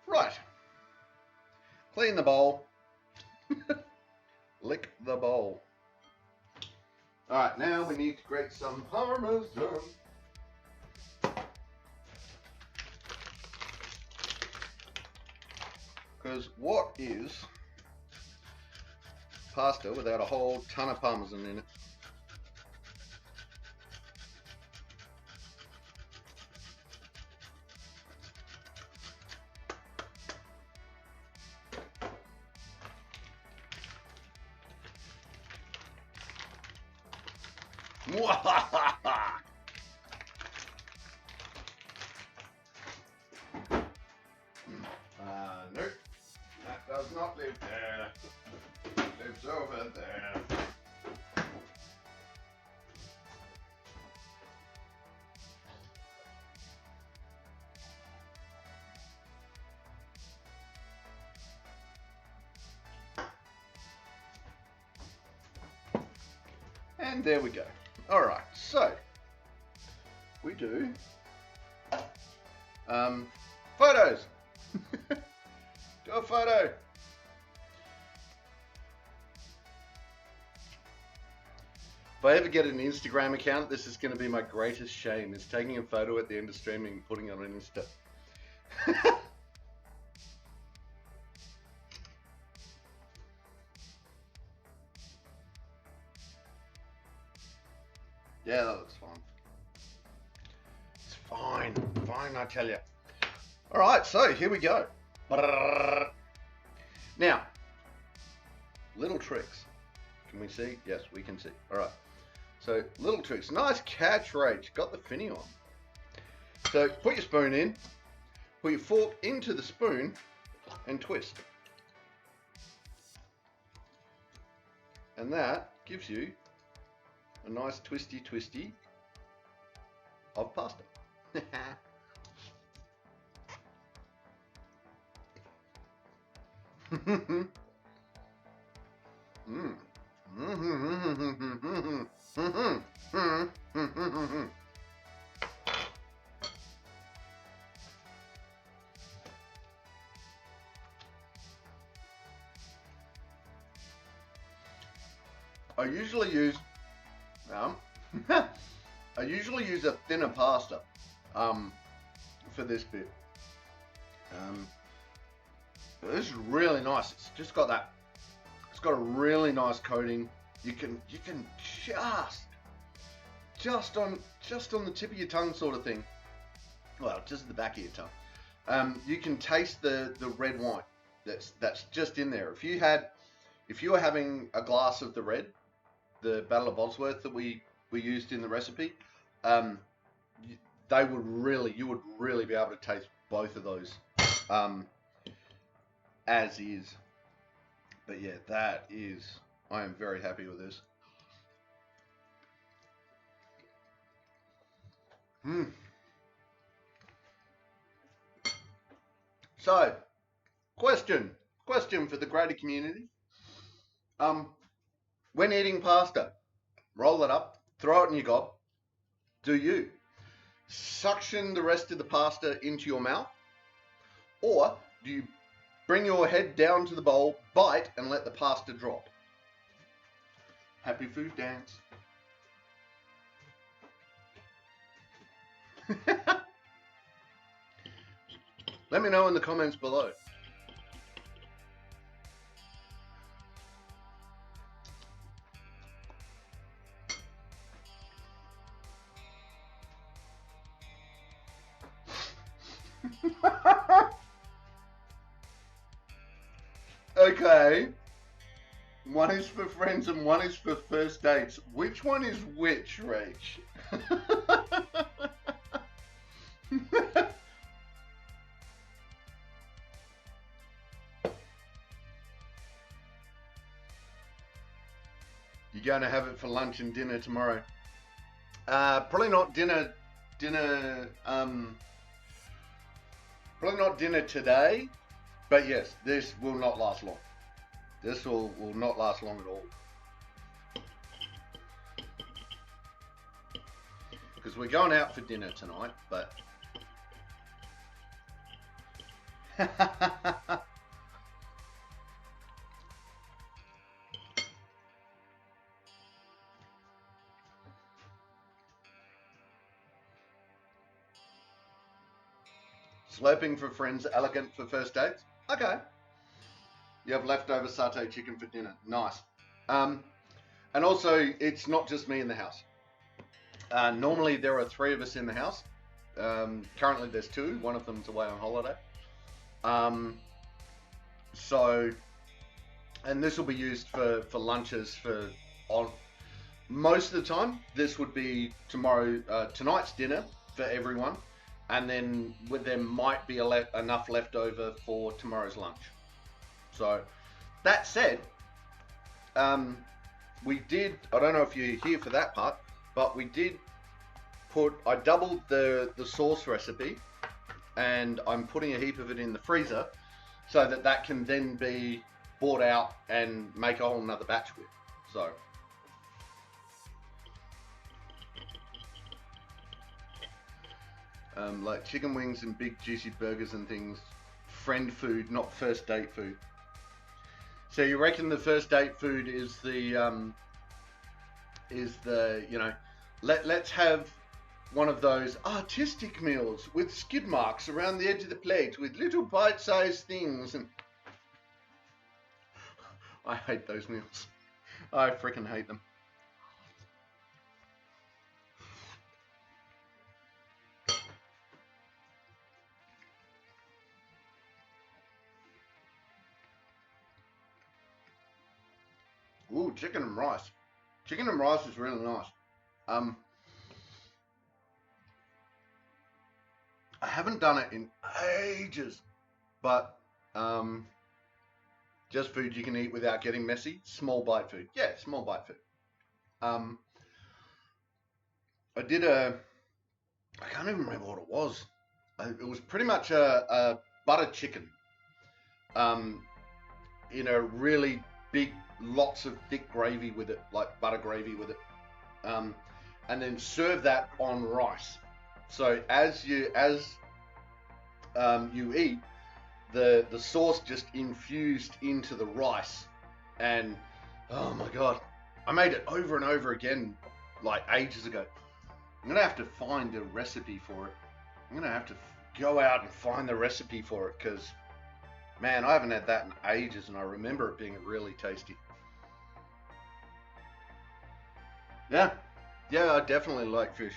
Right. Clean the bowl. Lick the bowl. Alright, now we need to grate some parmesan. Because what is pasta without a whole ton of parmesan in it? Nope, that does not live there. It lives over there. And there we go. All right, so we do photos. Do a photo. If I ever get an Instagram account, this is going to be my greatest shame, is taking a photo at the end of streaming and putting it on Insta. Yeah, that looks fine. It's fine. Fine, I tell you. All right, so here we go. Now, little tricks. Can we see? Yes, we can see. All right. So, little tricks. Nice catch, Rach. Got the finny on. So, put your spoon in. Put your fork into the spoon and twist. And that gives you a nice twisty of pasta. I usually use I usually use a thinner pasta for this bit. But this is really nice. It's just got that. It's got a really nice coating. You can just on the tip of your tongue, sort of thing. Well, just the back of your tongue. You can taste the red wine that's just in there. If you were having a glass of the red, the Battle of Bosworth that we used in the recipe, you would really be able to taste both of those as is. But yeah, I am very happy with this. So, question for the greater community. When eating pasta, roll it up, throw it in your gob. Do you suction the rest of the pasta into your mouth? Or do you bring your head down to the bowl, bite, and let the pasta drop? Happy food dance. Let me know in the comments below. Okay. One is for friends and one is for first dates. Which one is which, Rach? You're going to have it for lunch and dinner tomorrow. Probably not dinner, probably not dinner today, but yes, this will not last long. This will not last long at all. Because we're going out for dinner tonight, but... Slurping for friends, elegant for first dates. Okay. You have leftover satay chicken for dinner. Nice. And also, it's not just me in the house. Normally, there are 3 of us in the house. Currently, there's 2. One of them's away on holiday. And this will be used for lunches most of the time. This would be tonight's dinner for everyone. And then there might be enough left over for tomorrow's lunch. So, that said, we did, I don't know if you're here for that part, but we did I doubled the sauce recipe, and I'm putting a heap of it in the freezer so that can then be bought out and make a whole nother batch with. So, like chicken wings and big juicy burgers and things, friend food, not first date food. So you reckon the first date food is the is the, you know, let's have one of those artistic meals with skid marks around the edge of the plate with little bite-sized things. And I hate those meals. I freaking hate them. Ooh, chicken and rice. Chicken and rice is really nice. I haven't done it in ages, but just food you can eat without getting messy. Small bite food. Yeah, small bite food. I did I can't even remember what it was. It was pretty much a butter chicken. You know, really big, lots of thick gravy with it, like butter gravy with it. And then serve that on rice. So as you eat, the sauce just infused into the rice, and oh my god, I made it over and over again like ages ago. I'm gonna have to find a recipe for it. I'm gonna have to go out and find the recipe for it, because man, I haven't had that in ages, and I remember it being really tasty. Yeah, I definitely like fish.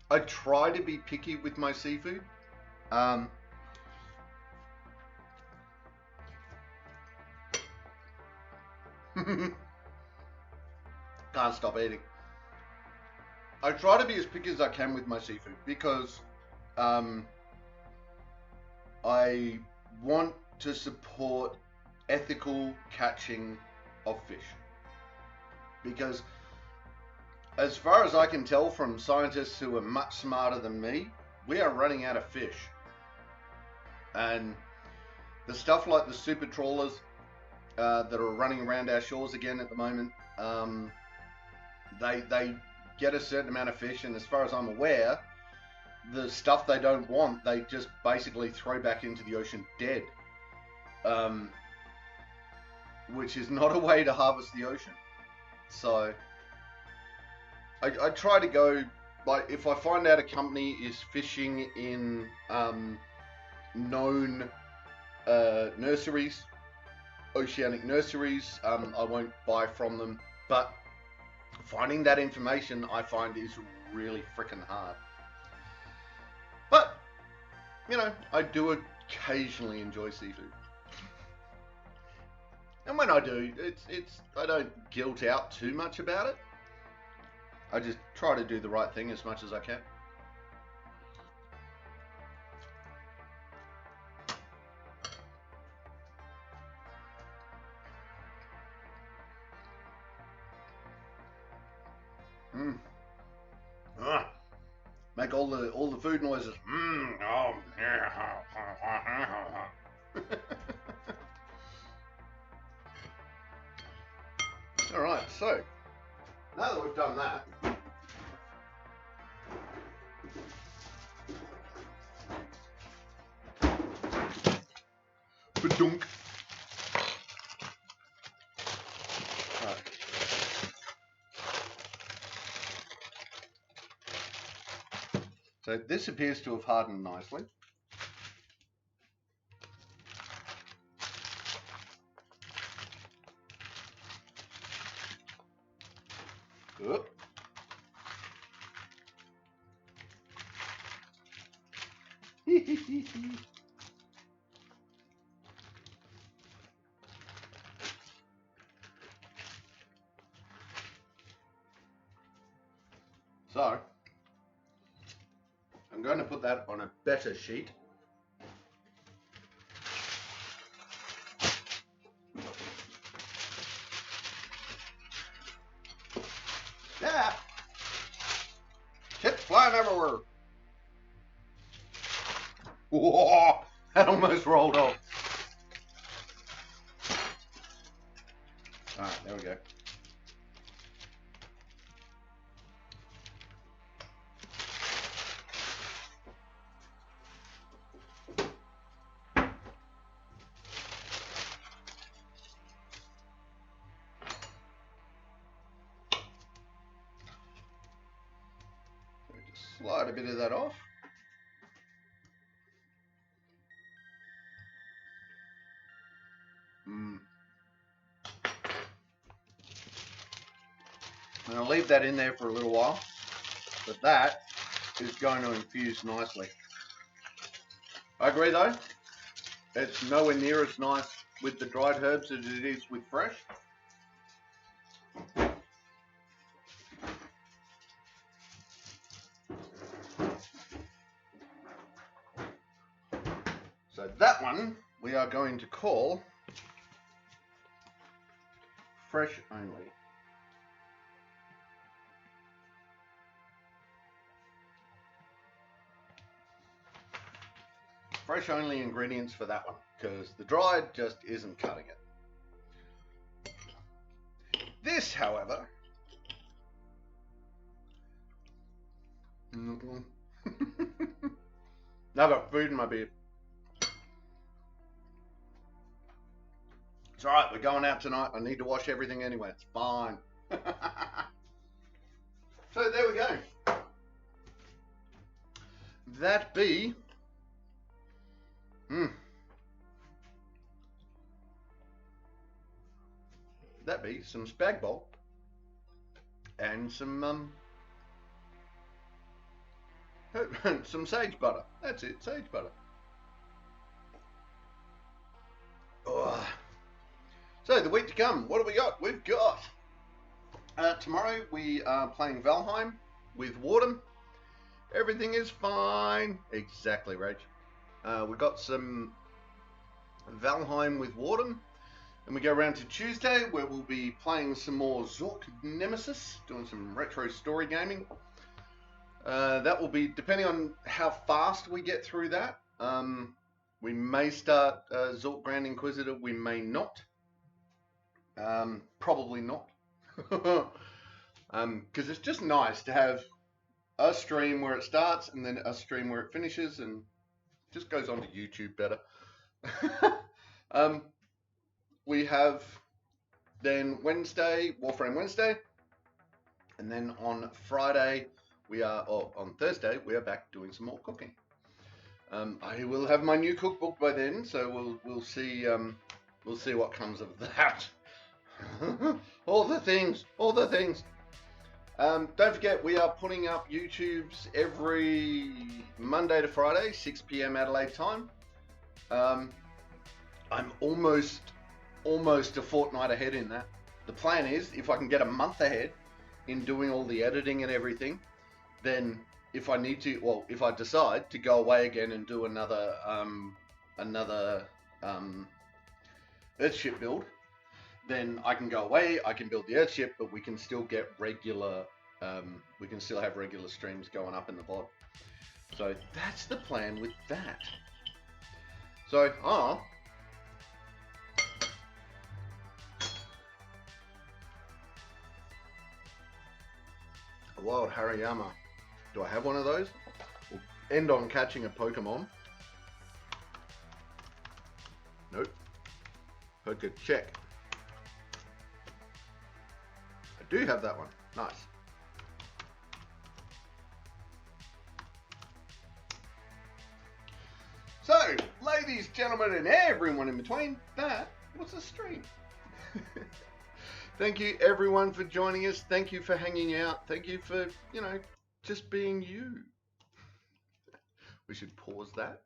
I try to be picky with my seafood. Can't stop eating. I try to be as picky as I can with my seafood because I want to support ethical catching of fish. Because as far as I can tell from scientists who are much smarter than me, we are running out of fish. And the stuff like the super trawlers that are running around our shores again at the moment, they get a certain amount of fish, and as far as I'm aware, the stuff they don't want, they just basically throw back into the ocean dead. Which is not a way to harvest the ocean. So I try to go, like, if I find out a company is fishing in known nurseries, oceanic nurseries, I won't buy from them. But finding that information, I find, is really freaking hard. But, you know, I do occasionally enjoy seafood. And when I do, I don't guilt out too much about it. I just try to do the right thing as much as I can. Make all the food noises. All right, so now that we've done that, ba-dunk. Right. So this appears to have hardened nicely. Good. So I'm going to put that on a better sheet. Yeah! Chips flying everywhere. Whoa! That almost rolled off. Alright, there we go. cut a bit of that off. And I'll leave that in there for a little while, but that is going to infuse nicely. I agree though, it's nowhere near as nice with the dried herbs as it is with fresh. So that one we are going to call fresh only. Fresh only ingredients for that one, because the dried just isn't cutting it. This, however, I've got food in my beard. It's alright, we're going out tonight. I need to wash everything anyway. It's fine. So there we go. That be that be some spag bol and some some sage butter. That's it, sage butter. Oh. So the week to come, what have we got? We've got tomorrow we are playing Valheim with Wardham. Everything is fine. Exactly, Rach. We've got some Valheim with Wardham. And we go around to Tuesday where we'll be playing some more Zork Nemesis, doing some retro story gaming. That will be, depending on how fast we get through that, we may start Zork Grand Inquisitor, we may not. Probably not. Because it's just nice to have a stream where it starts and then a stream where it finishes, and just goes on to YouTube better. We have then Wednesday, Warframe Wednesday, and then on Friday on Thursday we are back doing some more cooking. I will have my new cookbook by then, so we'll see what comes of that. all the things. Don't forget, we are putting up YouTubes every Monday to Friday, 6 p.m. Adelaide time. I'm almost a fortnight ahead in that. The plan is, if I can get a month ahead in doing all the editing and everything, then if I need to, well, if I decide to go away again and do another Earthship build, then I can go away, I can build the Earthship, but we can still get regular, we can still have regular streams going up in the VOD. So that's the plan with that. So, a wild Hariyama. Do I have one of those? We'll end on catching a Pokemon. Nope. Poke check. I do have that one. Nice. So, ladies, gentlemen, and everyone in between, that was a stream. Thank you, everyone, for joining us. Thank you for hanging out. Thank you for, just being you. We should pause that.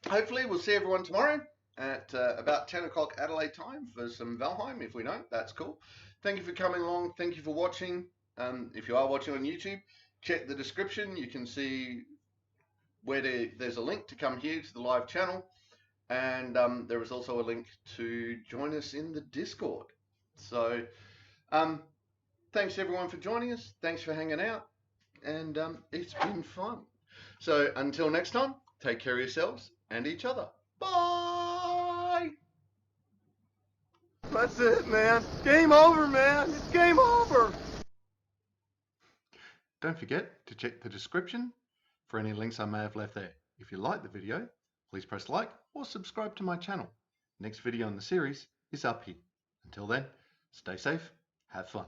Hopefully, we'll see everyone tomorrow at about 10 o'clock Adelaide time for some Valheim. If we don't, that's cool. Thank you for coming along. Thank you for watching. If you are watching on YouTube, check the description. You can see where there's a link to come here to the live channel. And there is also a link to join us in the Discord. So, thanks everyone for joining us. Thanks for hanging out. And it's been fun. So, until next time, take care of yourselves and each other. Bye! That's it, man. Game over, man. It's game over. Don't forget to check the description for any links I may have left there. If you like the video, please press like or subscribe to my channel. Next video in the series is up here. Until then, stay safe, have fun.